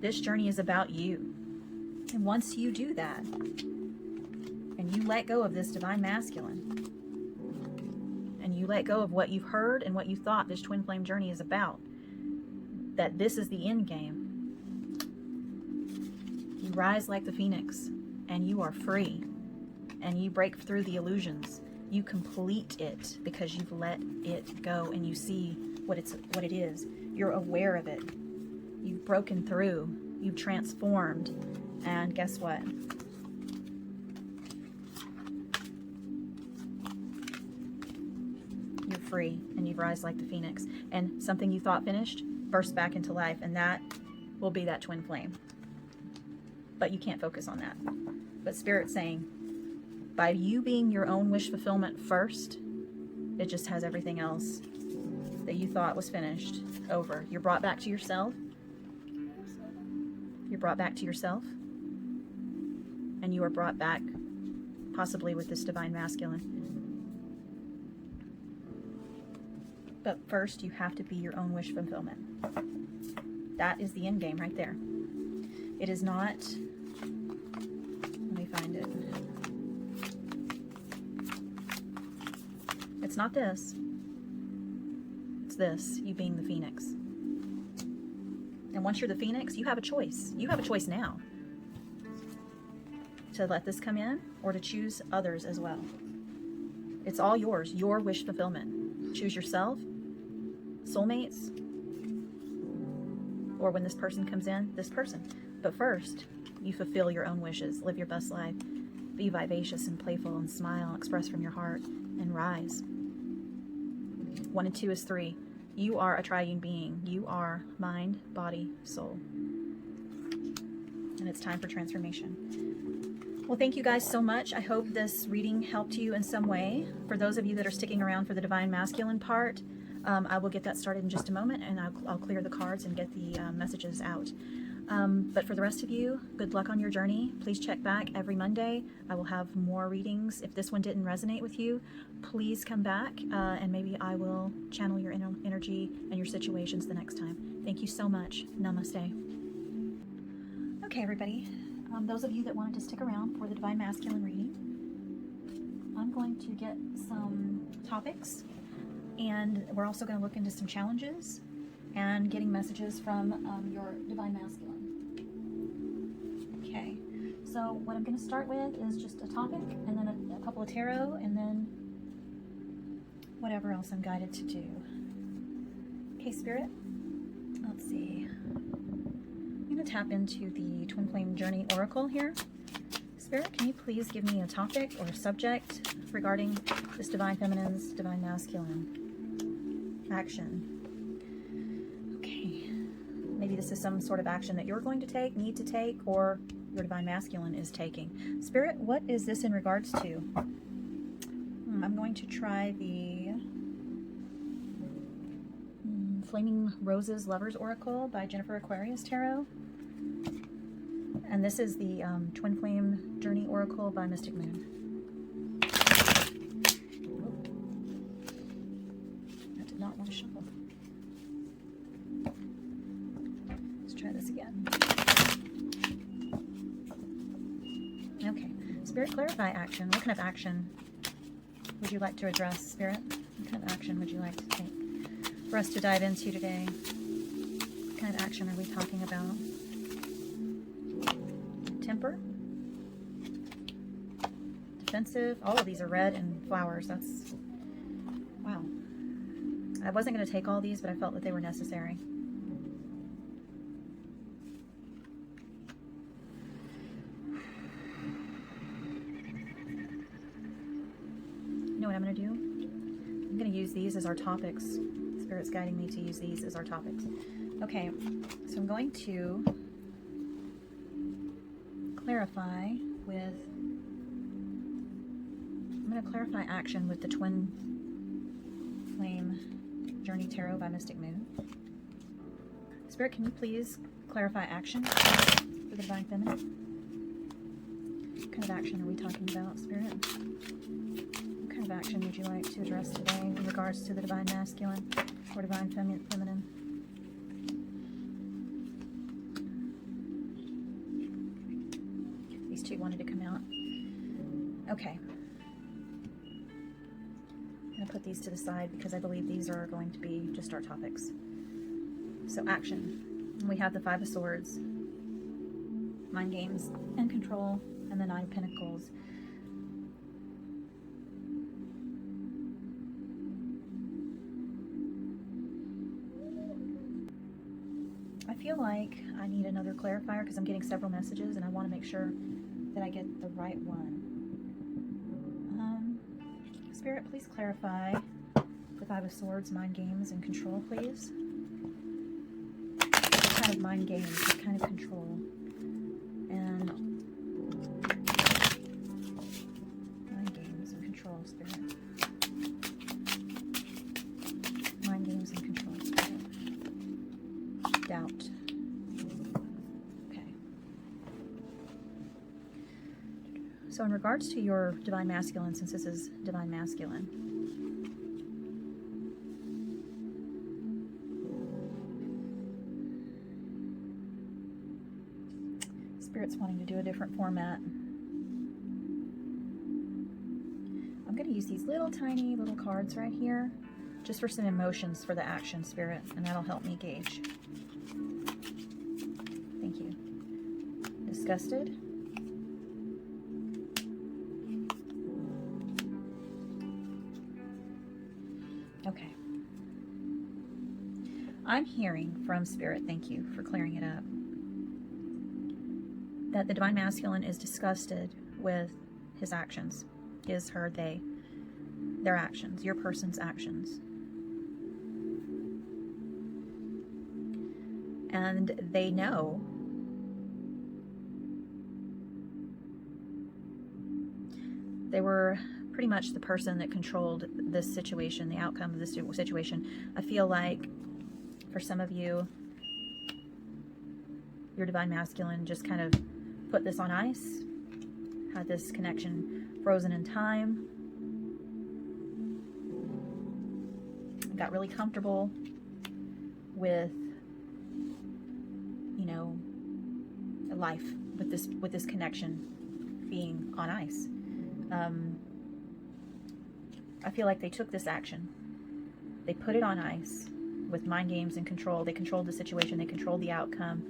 This journey is about you. And once you do that, and you let go of this divine masculine, and you let go of what you've heard and what you thought this twin flame journey is about, that this is the end game, you rise like the phoenix, and you are free, and you break through the illusions. You complete it because you've let it go, and you see what it is. You're aware of it. You've broken through. You've transformed. And guess what? You're free, and you've rise like the phoenix. And something you thought finished burst back into life, and that will be that twin flame. But you can't focus on that. But Spirit's saying, by you being your own wish fulfillment first, it just has everything else that you thought was finished over. You're brought back to yourself. You're brought back to yourself. And you are brought back, possibly with this divine masculine. But first, you have to be your own wish fulfillment. That is the end game right there. It is not, let me find it. It's not this. It's this, you being the phoenix. And once you're the phoenix, you have a choice. You have a choice now to let this come in or to choose others as well. It's all yours, your wish fulfillment. Choose yourself, soulmates, or when this person comes in, this person. But first, you fulfill your own wishes, live your best life, be vivacious and playful and smile, express from your heart, and rise. 1 and 2 is 3. You are a triune being. You are mind, body, soul. And it's time for transformation. Well, thank you guys so much. I hope this reading helped you in some way. For those of you that are sticking around for the divine masculine part, I will get that started in just a moment, and I'll clear the cards and get the messages out. But for the rest of you, good luck on your journey. Please check back every Monday. I will have more readings. If this one didn't resonate with you, please come back, and maybe I will channel your energy and your situations the next time. Thank you so much. Namaste. Okay, everybody. Those of you that wanted to stick around for the divine masculine reading, I'm going to get some topics, and we're also going to look into some challenges and getting messages from your divine masculine. Okay, so what I'm going to start with is just a topic, and then a couple of tarot, and then whatever else I'm guided to do. Okay, Spirit, let's see. I'm going to tap into the Twin Flame Journey Oracle here. Spirit, can you please give me a topic or a subject regarding this divine feminine's divine masculine action? Okay, maybe this is some sort of action that you're going to take, need to take, or your divine masculine is taking. Spirit, what is this in regards to? I'm going to try the Flaming Roses Lovers Oracle by Jennifer Aquarius Tarot. And this is the Twin Flame Journey Oracle by Mystic Moon. not want to shuffle. Let's try this again. Okay. Spirit, clarify action. What kind of action would you like to address, Spirit? What kind of action would you like to take for us to dive into today? What kind of action are we talking about? Temper? Defensive? All of these are red and flowers. That's... wow. I wasn't going to take all these, but I felt that they were necessary. You know what I'm going to do? I'm going to use these as our topics. Spirit's guiding me to use these as our topics. Okay, so I'm going to clarify with... I'm going to clarify action with the Twin Flame Journey Tarot by Mystic Moon. Spirit, can you please clarify action for the Divine Feminine? What kind of action are we talking about, Spirit? What kind of action would you like to address today in regards to the Divine Masculine or Divine Feminine? These two wanted to come out. Okay. I'm going to put these to the side because I believe these are going to be just our topics. So action. We have the Five of Swords, Mind Games and Control, and the Nine of Pentacles. I feel like I need another clarifier because I'm getting several messages and I want to make sure that I get the right one. Spirit, please clarify the Five of Swords, Mind Games, and Control, please. What kind of mind games? What kind of control? And mind games and control, Spirit. Mind games and control, Spirit. Doubt. Okay. So in regards to your Divine Masculine, since this is Divine Masculine, Spirit's wanting to do a different format. I'm going to use these little tiny little cards right here just for some emotions for the action, Spirit, and that'll help me gauge. Thank you. Disgusted. Okay. I'm hearing from Spirit, thank you for clearing it up, that the Divine Masculine is disgusted with his actions. His, her, they. Their actions. Your person's actions. And they know they were pretty much the person that controlled this situation, the outcome of this situation. I feel like for some of you, your Divine Masculine just kind of put this on ice, had this connection frozen in time, got really comfortable with, you know, life with this connection being on ice. I feel like they took this action, they put it on ice with mind games and control. They controlled the situation, they controlled the outcome,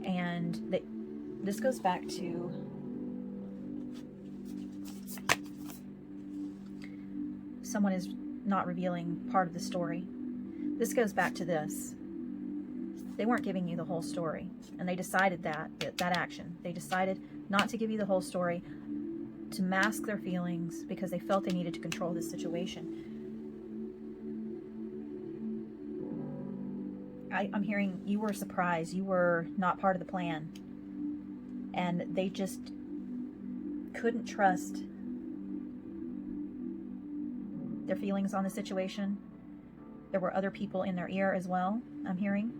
and this goes back to someone is not revealing part of the story. This goes back to this. They weren't giving you the whole story, and they decided that action. They decided not to give you the whole story, to mask their feelings because they felt they needed to control this situation. I'm hearing you were surprised. You were not part of the plan. And they just couldn't trust their feelings on the situation. There were other people in their ear as well, I'm hearing.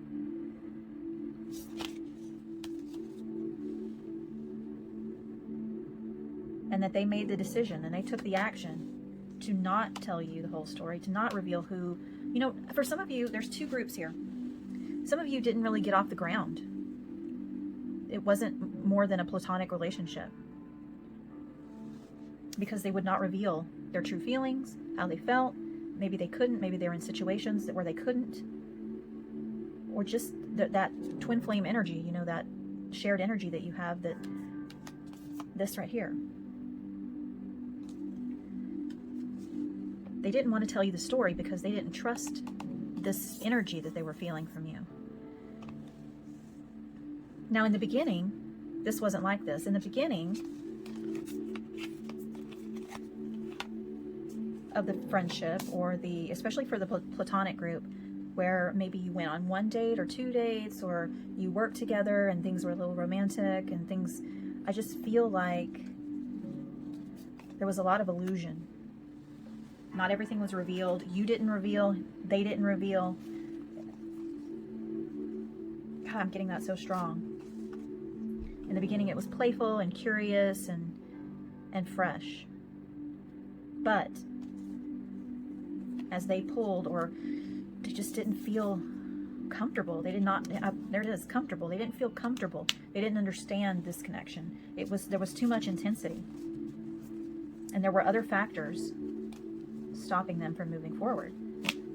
And that they made the decision and they took the action to not tell you the whole story, to not reveal who You know, for some of you, there's two groups here. Some of you didn't really get off the ground. It wasn't more than a platonic relationship, because they would not reveal their true feelings, how they felt. Maybe they couldn't. Maybe they were in situations where they couldn't. Or just that twin flame energy, you know, that shared energy that you have, that this right here. They didn't want to tell you the story because they didn't trust this energy that they were feeling from you. Now, in the beginning, this wasn't like this. In the beginning of the friendship, or especially for the platonic group, where maybe you went on 1 date or 2 dates, or you worked together and things were a little romantic and things, I just feel like there was a lot of illusion. Not everything was revealed. You didn't reveal, they didn't reveal. God, I'm getting that so strong. In the beginning, it was playful and curious and fresh. But as they pulled, or they just didn't feel comfortable. They did not, there it is, comfortable. They didn't feel comfortable. They didn't understand this connection. There was too much intensity. And there were other factors stopping them from moving forward,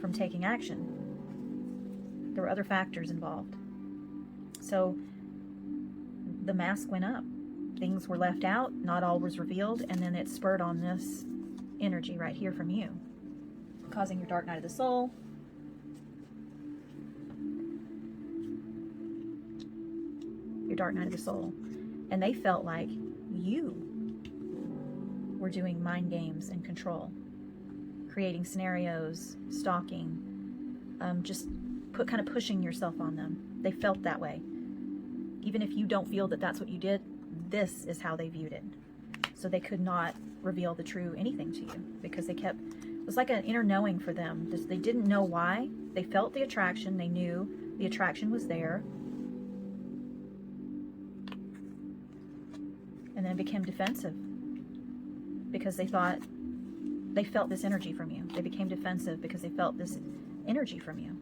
from taking action. There were other factors involved. So the mask went up. Things were left out. Not all was revealed. And then it spurred on this energy right here from you, causing your dark night of the soul. Your dark night of the soul. And they felt like you were doing mind games and control, creating scenarios, stalking, just kind of pushing yourself on them. They felt that way. Even if you don't feel that that's what you did, this is how they viewed it. So they could not reveal the true anything to you, because it was like an inner knowing for them. They didn't know why. They felt the attraction. They knew the attraction was there. And then it became defensive, because they felt this energy from you. They became defensive because they felt this energy from you.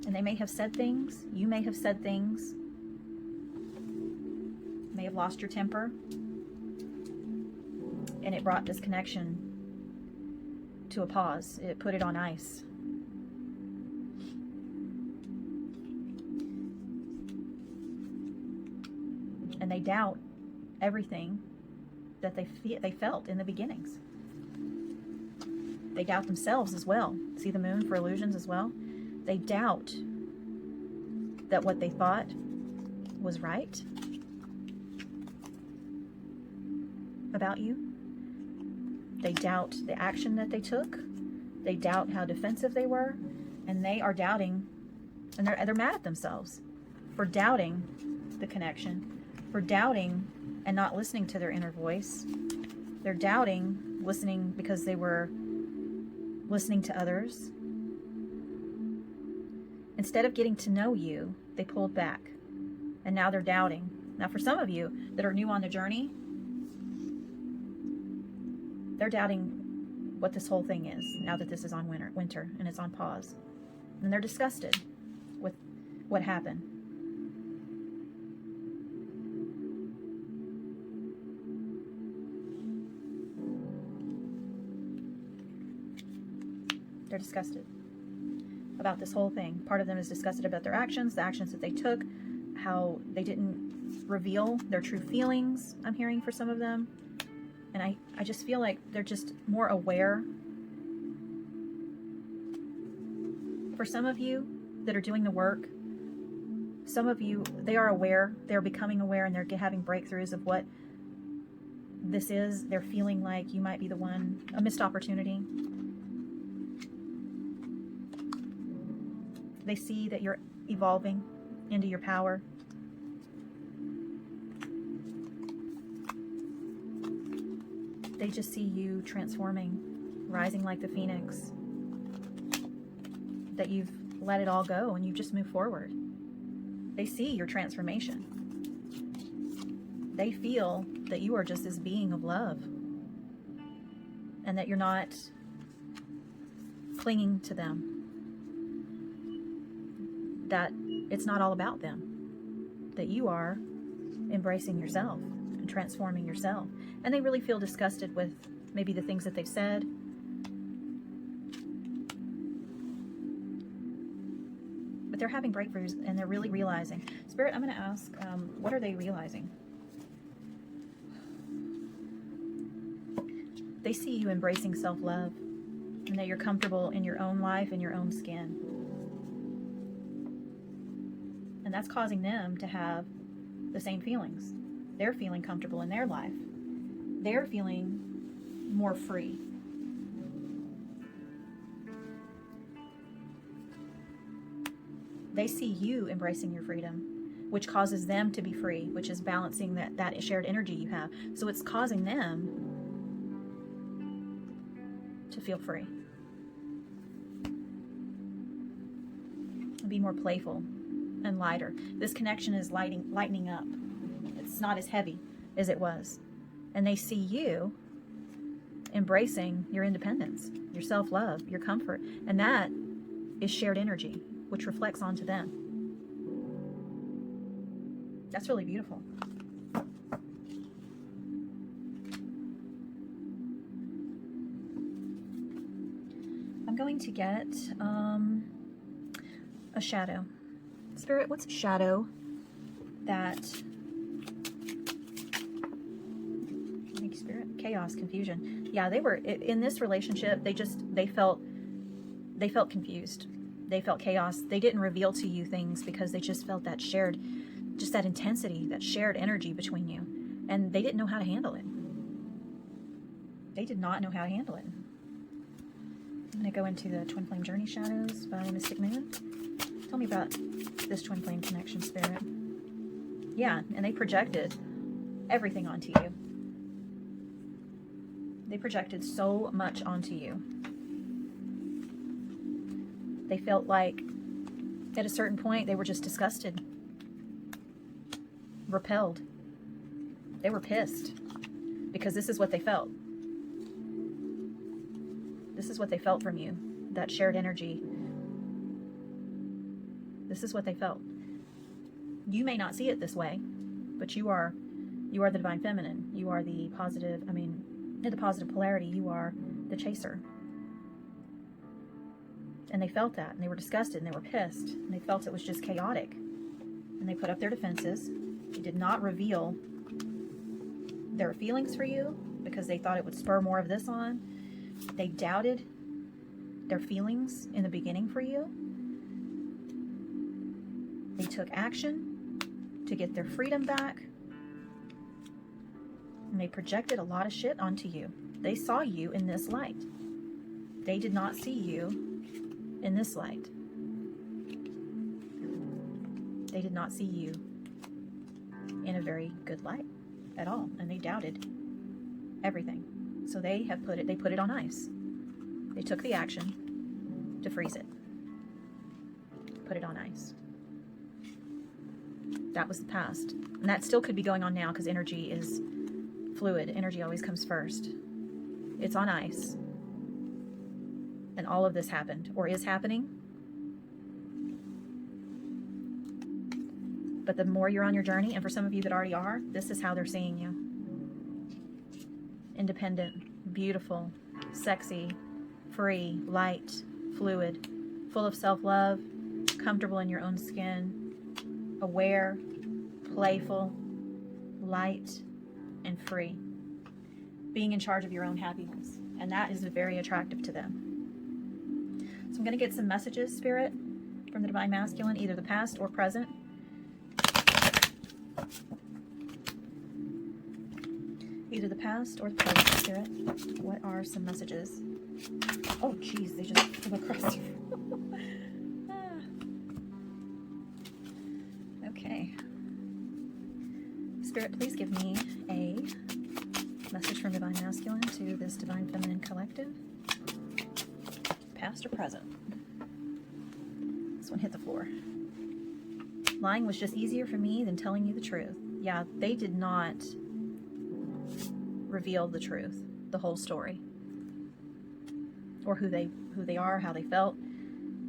And they may have said things. You may have said things. May have lost your temper. And it brought this connection to a pause. It put it on ice. And they doubt everything that they felt in the beginnings. They doubt themselves as well. See the moon for illusions as well? They doubt that what they thought was right about you. They doubt the action that they took. They doubt how defensive they were. And they are doubting, and they're mad at themselves for doubting the connection, for doubting and not listening to their inner voice. They're doubting listening because they were listening to others. Instead of getting to know you, they pulled back. And now they're doubting. Now for some of you that are new on the journey, they're doubting what this whole thing is, now that this is on winter and it's on pause. And they're disgusted with what happened. They're disgusted about this whole thing. Part of them is disgusted about their actions, the actions that they took, how they didn't reveal their true feelings, I'm hearing for some of them. And I just feel like they're just more aware. For some of you that are doing the work, some of you, they are aware, they're becoming aware, and they're having breakthroughs of what this is. They're feeling like you might be the one, a missed opportunity. They see that you're evolving into your power. They just see you transforming, rising like the phoenix. That you've let it all go and you just move forward. They see your transformation. They feel that you are just this being of love. And that you're not clinging to them. That it's not all about them. That you are embracing yourself and transforming yourself. And they really feel disgusted with maybe the things that they've said. But they're having breakthroughs and they're really realizing. Spirit, I'm going to ask, what are they realizing? They see you embracing self-love and that you're comfortable in your own life and your own skin. And that's causing them to have the same feelings. They're feeling comfortable in their life. They're feeling more free. They see you embracing your freedom, which causes them to be free, which is balancing that shared energy you have. So it's causing them to feel free. Be more playful and lighter. This connection is lightening up. It's not as heavy as it was. And they see you embracing your independence, your self-love, your comfort. And that is shared energy, which reflects onto them. That's really beautiful. I'm going to get a shadow. Spirit, what's a shadow that... Spirit, chaos, confusion. Yeah, they were in this relationship. They felt confused. They felt chaos. They didn't reveal to you things because they just felt that shared, just that intensity, that shared energy between you, and they didn't know how to handle it. They did not know how to handle it. I'm going to go into the Twin Flame Journey Shadows by Mystic Moon. Tell me about this Twin Flame connection, Spirit. Yeah, and they projected everything onto you. They projected so much onto you. They felt like at a certain point they were just disgusted, repelled. They were pissed because this is what they felt. This is what they felt from you, that shared energy. This is what they felt. You may not see it this way, but you are the divine feminine. You are the positive, the positive polarity. You are the chaser. And they felt that, and they were disgusted, and they were pissed, and they felt it was just chaotic. And they put up their defenses. They did not reveal their feelings for you because they thought it would spur more of this on. They doubted their feelings in the beginning for you. They took action to get their freedom back. And they projected a lot of shit onto you. They saw you in this light. They did not see you in this light. They did not see you in a very good light at all. And they doubted everything. So they put it on ice. They took the action to freeze it. Put it on ice. That was the past. And that still could be going on now because energy is fluid. Energy always comes first. It's on ice. And all of this happened or is happening. But the more you're on your journey, and for some of you that already are, this is how they're seeing you. Independent, beautiful, sexy, free, light, fluid, full of self-love, comfortable in your own skin, aware, playful, light, and free. Being in charge of your own happiness. And that is very attractive to them. So I'm going to get some messages, Spirit, from the Divine Masculine, either the past or present. Either the past or the present, Spirit. What are some messages? Oh, geez, they just came across you. Okay. Spirit, please give me a message from Divine Masculine to this Divine Feminine Collective. Past or present? This one hit the floor. Lying was just easier for me than telling you the truth. Yeah, they did not reveal the truth, the whole story, or who who they are, how they felt.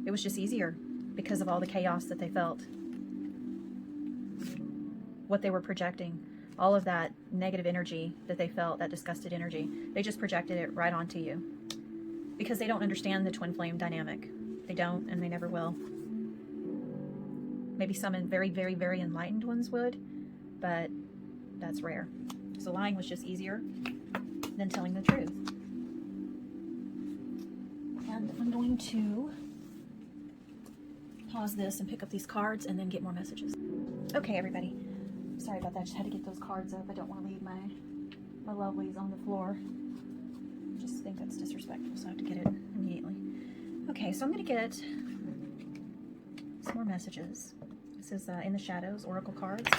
It was just easier because of all the chaos that they felt. What they were projecting, all of that negative energy that they felt, that disgusted energy, they just projected it right onto you because they don't understand the twin flame dynamic. They don't, and they never will. Maybe some very, very, very enlightened ones would, but that's rare. So lying was just easier than telling the truth. And I'm going to pause this and pick up these cards and then get more messages. Okay, everybody. Sorry about that. I just had to get those cards up. I don't want to leave my lovelies on the floor. I just think that's disrespectful, so I have to get it immediately. Okay, so I'm going to get some more messages. This is In the Shadows, Oracle cards.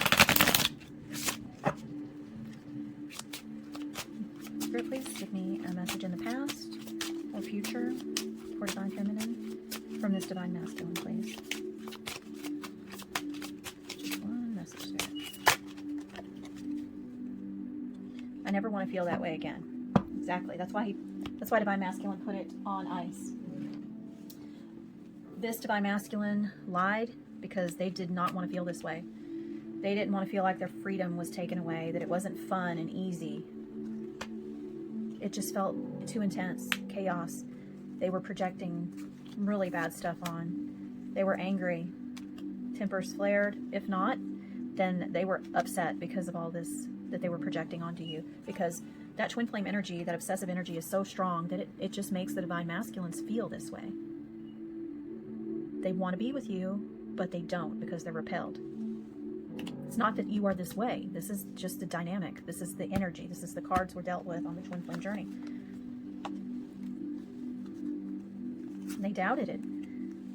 Spirit, please give me a message in the past or future for Divine Feminine from this Divine Masculine, please. Just one message, Spirit. I never want to feel that way again. Exactly. That's why Divine Masculine put it on ice. This Divine Masculine lied because they did not want to feel this way. They didn't want to feel like their freedom was taken away, that it wasn't fun and easy. It just felt too intense, chaos. They were projecting really bad stuff on. They were angry. Tempers flared. If not, then they were upset because of all this that they were projecting onto you. Because that twin flame energy, that obsessive energy is so strong that it just makes the Divine Masculines feel this way. They want to be with you, but they don't because they're repelled. It's not that you are this way. This is just the dynamic. This is the energy. This is the cards we're dealt with on the twin flame journey. They doubted it.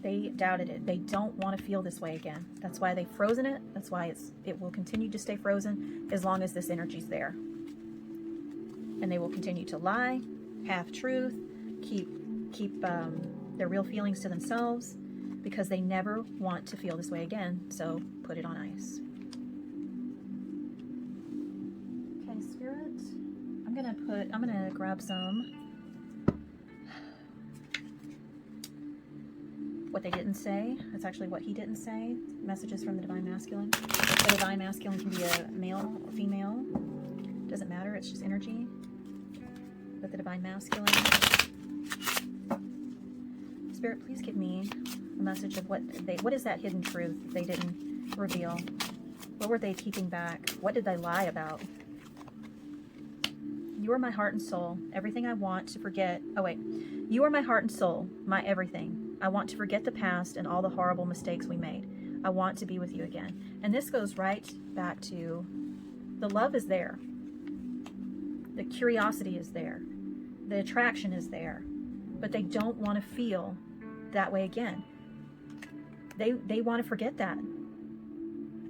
They doubted it. They don't want to feel this way again. That's why they've frozen it. That's why it will continue to stay frozen as long as this energy's there. And they will continue to lie, half truth, keep their real feelings to themselves because they never want to feel this way again. So put it on ice. Okay, Spirit, I'm gonna grab some. What they didn't say. That's actually what he didn't say. Messages from the Divine Masculine. The Divine Masculine can be a male or female. Doesn't matter. It's just energy. But the Divine Masculine. Spirit, please give me a message of what is that hidden truth they didn't reveal? What were they keeping back? What did they lie about? You are my heart and soul. Everything I want to forget. Oh wait. You are my heart and soul. My everything. I want to forget the past and all the horrible mistakes we made. I want to be with you again. And this goes right back to the love is there. The curiosity is there. The attraction is there. But they don't want to feel that way again. They want to forget that.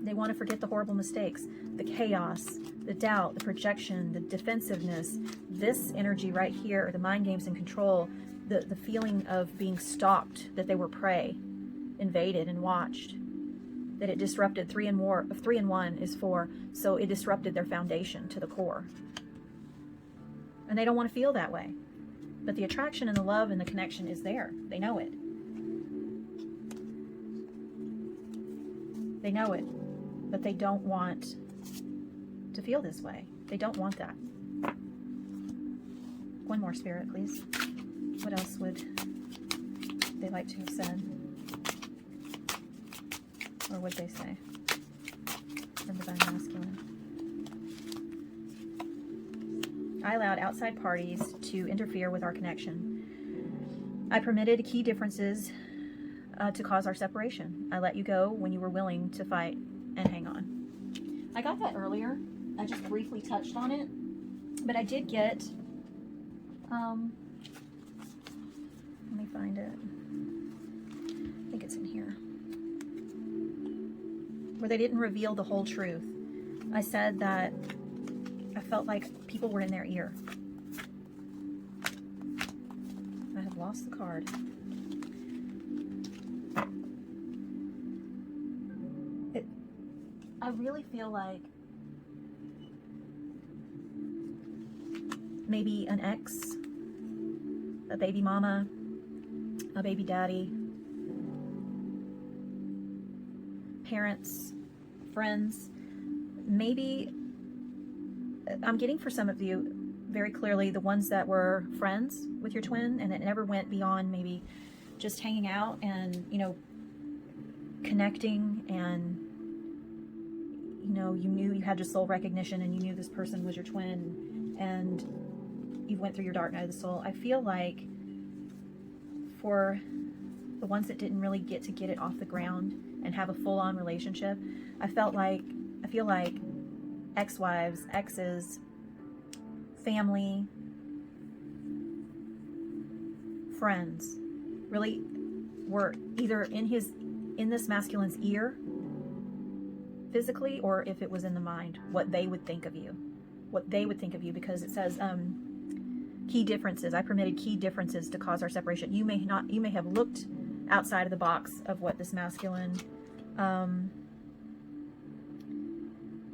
They want to forget the horrible mistakes, the chaos, the doubt, the projection, the defensiveness, this energy right here, the mind games and control, the feeling of being stalked, that they were prey, invaded and watched, that it disrupted 3 and 1 is 4, so it disrupted their foundation to the core. And they don't want to feel that way. But the attraction and the love and the connection is there. They know it. They know it, but they don't want to feel this way. They don't want that. One more, Spirit, please. What else would they like to have said? Or would they say? From Divine Masculine. I allowed outside parties to interfere with our connection. I permitted key differences to cause our separation. I let you go when you were willing to fight and hang on. I got that earlier. I just briefly touched on it. But I did get... let me find it. I think it's in here. Where they didn't reveal the whole truth. I said that I felt like people were in their ear. I have lost the card. I really feel like maybe an ex, a baby mama, a baby daddy, parents, friends. Maybe I'm getting for some of you very clearly the ones that were friends with your twin, and it never went beyond maybe just hanging out and, you know, connecting, and, you know, you knew you had your soul recognition and you knew this person was your twin, and you went through your dark night of the soul. I feel like for the ones that didn't really get it off the ground and have a full-on relationship, I feel like ex-wives, exes, family, friends really were either in this masculine's ear physically, or if it was in the mind, what they would think of you, because it says key differences. I permitted key differences to cause our separation. You may have looked outside of the box of what this masculine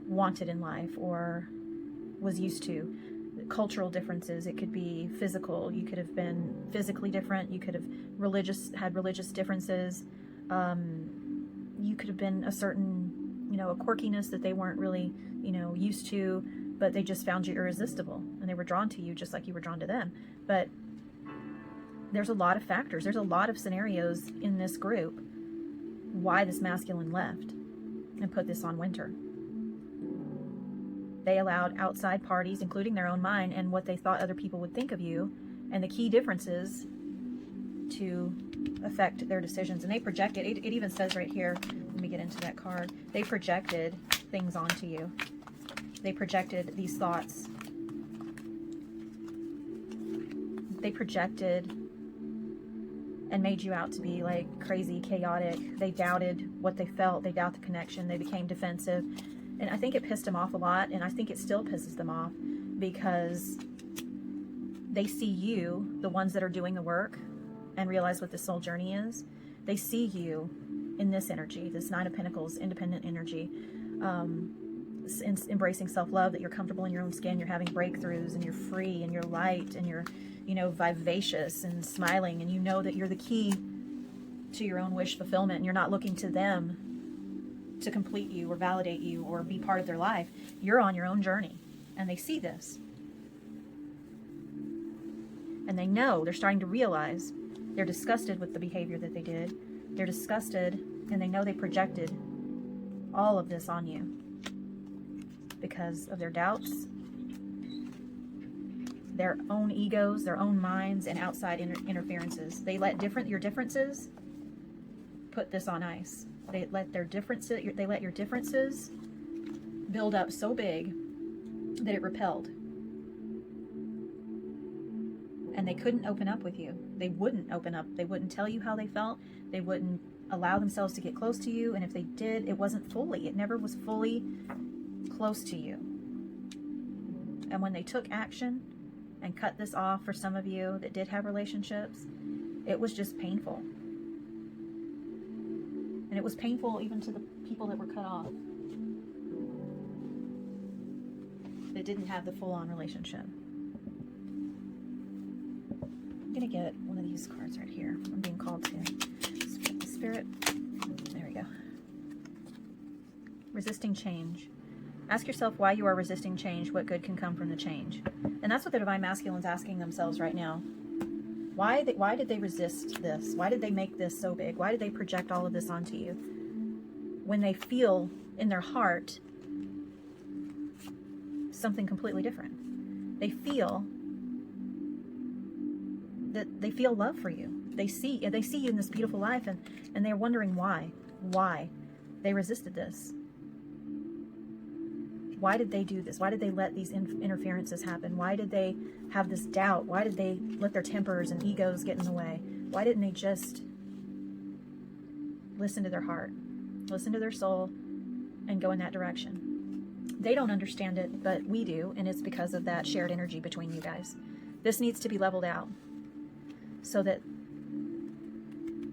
wanted in life or was used to. Cultural differences. It could be physical. You could have been physically different. You could have had religious differences. You could have been a certain, you know, a quirkiness that they weren't really, you know, used to, but they just found you irresistible and they were drawn to you just like you were drawn to them. But there's a lot of factors. There's a lot of scenarios in this group why this masculine left and put this on Winter. They allowed outside parties, including their own mind, and what they thought other people would think of you, and the key differences to affect their decisions. And they projected, it even says right here, let me get into that card, they projected things onto you. They projected these thoughts. They projected and made you out to be like crazy, chaotic. They doubted what they felt. They doubt the connection. They became defensive. And I think it pissed them off a lot, and I think it still pisses them off because they see you, the ones that are doing the work, and realize what the soul journey is. They see you in this energy, this Nine of Pentacles, independent energy, embracing self-love, that you're comfortable in your own skin, you're having breakthroughs, and you're free, and you're light, and you're, you know, vivacious and smiling, and you know that you're the key to your own wish fulfillment, and you're not looking to them to complete you or validate you or be part of their life. You're on your own journey, and they see this, and they know, they're starting to realize, they're disgusted with the behavior that they did. They're disgusted, and they know they projected all of this on you because of their doubts, their own egos, their own minds, and outside interferences. They let your differences put this on ice. They let your differences build up so big that it repelled. And they couldn't open up with you. They wouldn't open up. They wouldn't tell you how they felt. They wouldn't allow themselves to get close to you. And if they did, it wasn't fully. It never was fully close to you. And when they took action and cut this off for some of you that did have relationships, it was just painful. And it was painful even to the people that were cut off, that didn't have the full-on relationship. I'm going to get one of these cards right here. I'm being called to. Spirit. There we go. Resisting change. Ask yourself why you are resisting change. What good can come from the change? And that's what the Divine Masculine's asking themselves right now. Why did they resist this? Why did they make this so big? Why did they project all of this onto you? When they feel in their heart something completely different. They feel love for you. They see you in this beautiful life, and they're wondering why they resisted this. Why did they do this? Why did they let these interferences happen? Why did they have this doubt? Why did they let their tempers and egos get in the way? Why didn't they just listen to their heart, listen to their soul, and go in that direction? They don't understand it, but we do, and it's because of that shared energy between you guys. This needs to be leveled out so that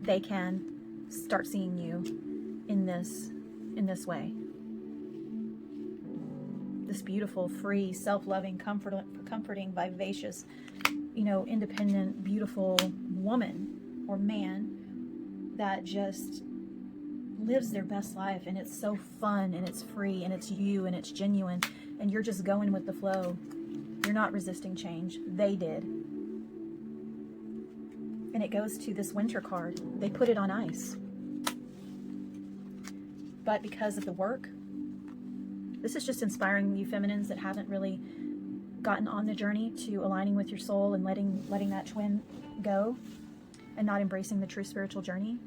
they can start seeing you in this way. This beautiful, free, self-loving, comforting, vivacious, independent, beautiful woman or man that just lives their best life, and it's so fun and it's free and it's you and it's genuine, and you're just going with the flow. You're not resisting change. They did. And it goes to this winter card. They put it on ice. But because of the work, this is just inspiring you feminines that haven't really gotten on the journey to aligning with your soul and letting that twin go and not embracing the true spiritual journey.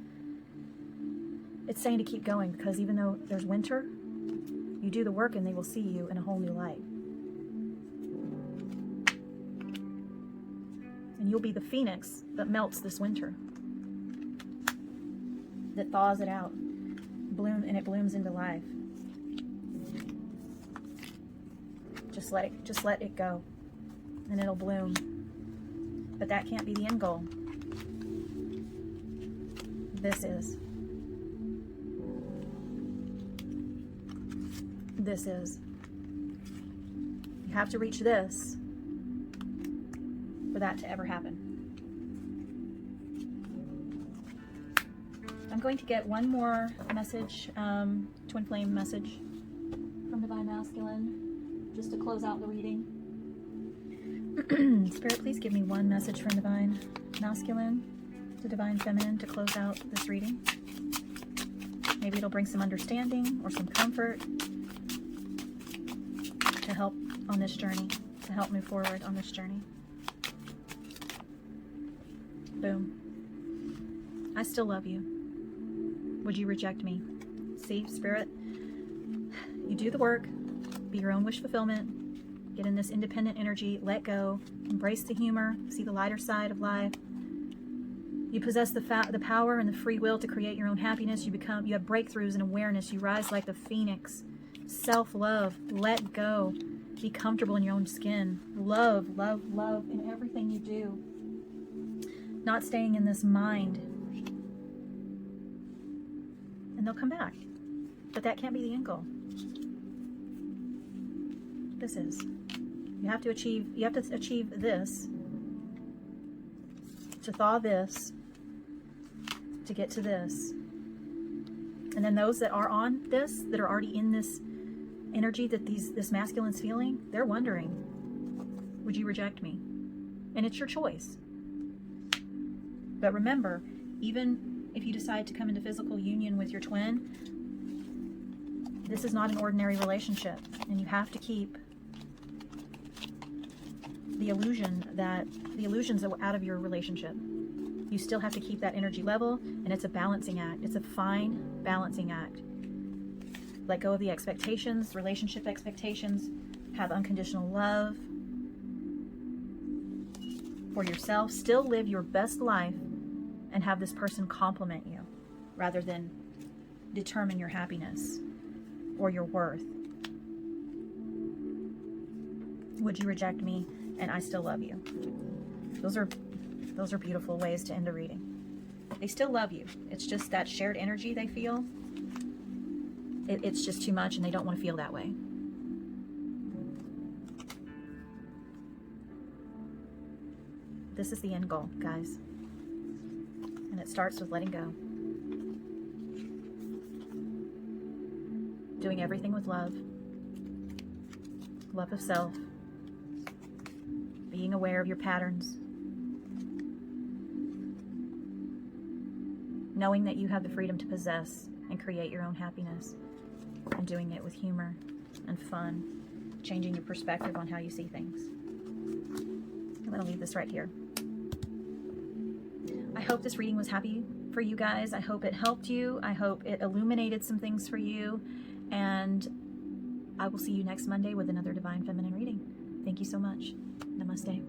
It's saying to keep going, because even though there's winter, you do the work and they will see you in a whole new light. And you'll be the phoenix that melts this winter, that thaws it out, and it blooms into life. Just let it go, and it'll bloom. But that can't be the end goal. This is. This is. You have to reach this for that to ever happen. I'm going to get one more message, twin flame message from Divine Masculine, just to close out the reading. Spirit, please give me one message from Divine Masculine to Divine Feminine to close out this reading. Maybe it'll bring some understanding or some comfort to help on this journey, to help move forward on this journey. Boom. I still love you. Would you reject me? See, Spirit, you do the work, be your own wish fulfillment, get in this independent energy, let go, embrace the humor, see the lighter side of life. You possess the power and the free will to create your own happiness. You have breakthroughs and awareness. You rise like the phoenix. Self-love, let go, be comfortable in your own skin. Love, love, love in everything you do. Not staying in this mind. And they'll come back. But that can't be the end goal. This is. You have to achieve this, to thaw this, to get to this. And then those that are on this, that are already in this energy that this masculine's feeling, they're wondering, would you reject me? And it's your choice. But remember, even if you decide to come into physical union with your twin, this is not an ordinary relationship, and you have to keep the illusions out of your relationship. You still have to keep that energy level, and it's a balancing act. It's a fine balancing act. Let go of the expectations, relationship expectations. Have unconditional love for yourself. Still live your best life and have this person compliment you rather than determine your happiness or your worth. Would you reject me? And I still love you. Those are beautiful ways to end a reading. They still love you. It's just that shared energy they feel. It's just too much, and they don't want to feel that way. This is the end goal, guys. And it starts with letting go. Doing everything with love. Love of self. Being aware of your patterns. Knowing that you have the freedom to possess and create your own happiness. And doing it with humor and fun. Changing your perspective on how you see things. I'm going to leave this right here. I hope this reading was happy for you guys. I hope it helped you. I hope it illuminated some things for you. And I will see you next Monday with another Divine Feminine reading. Thank you so much. Namaste.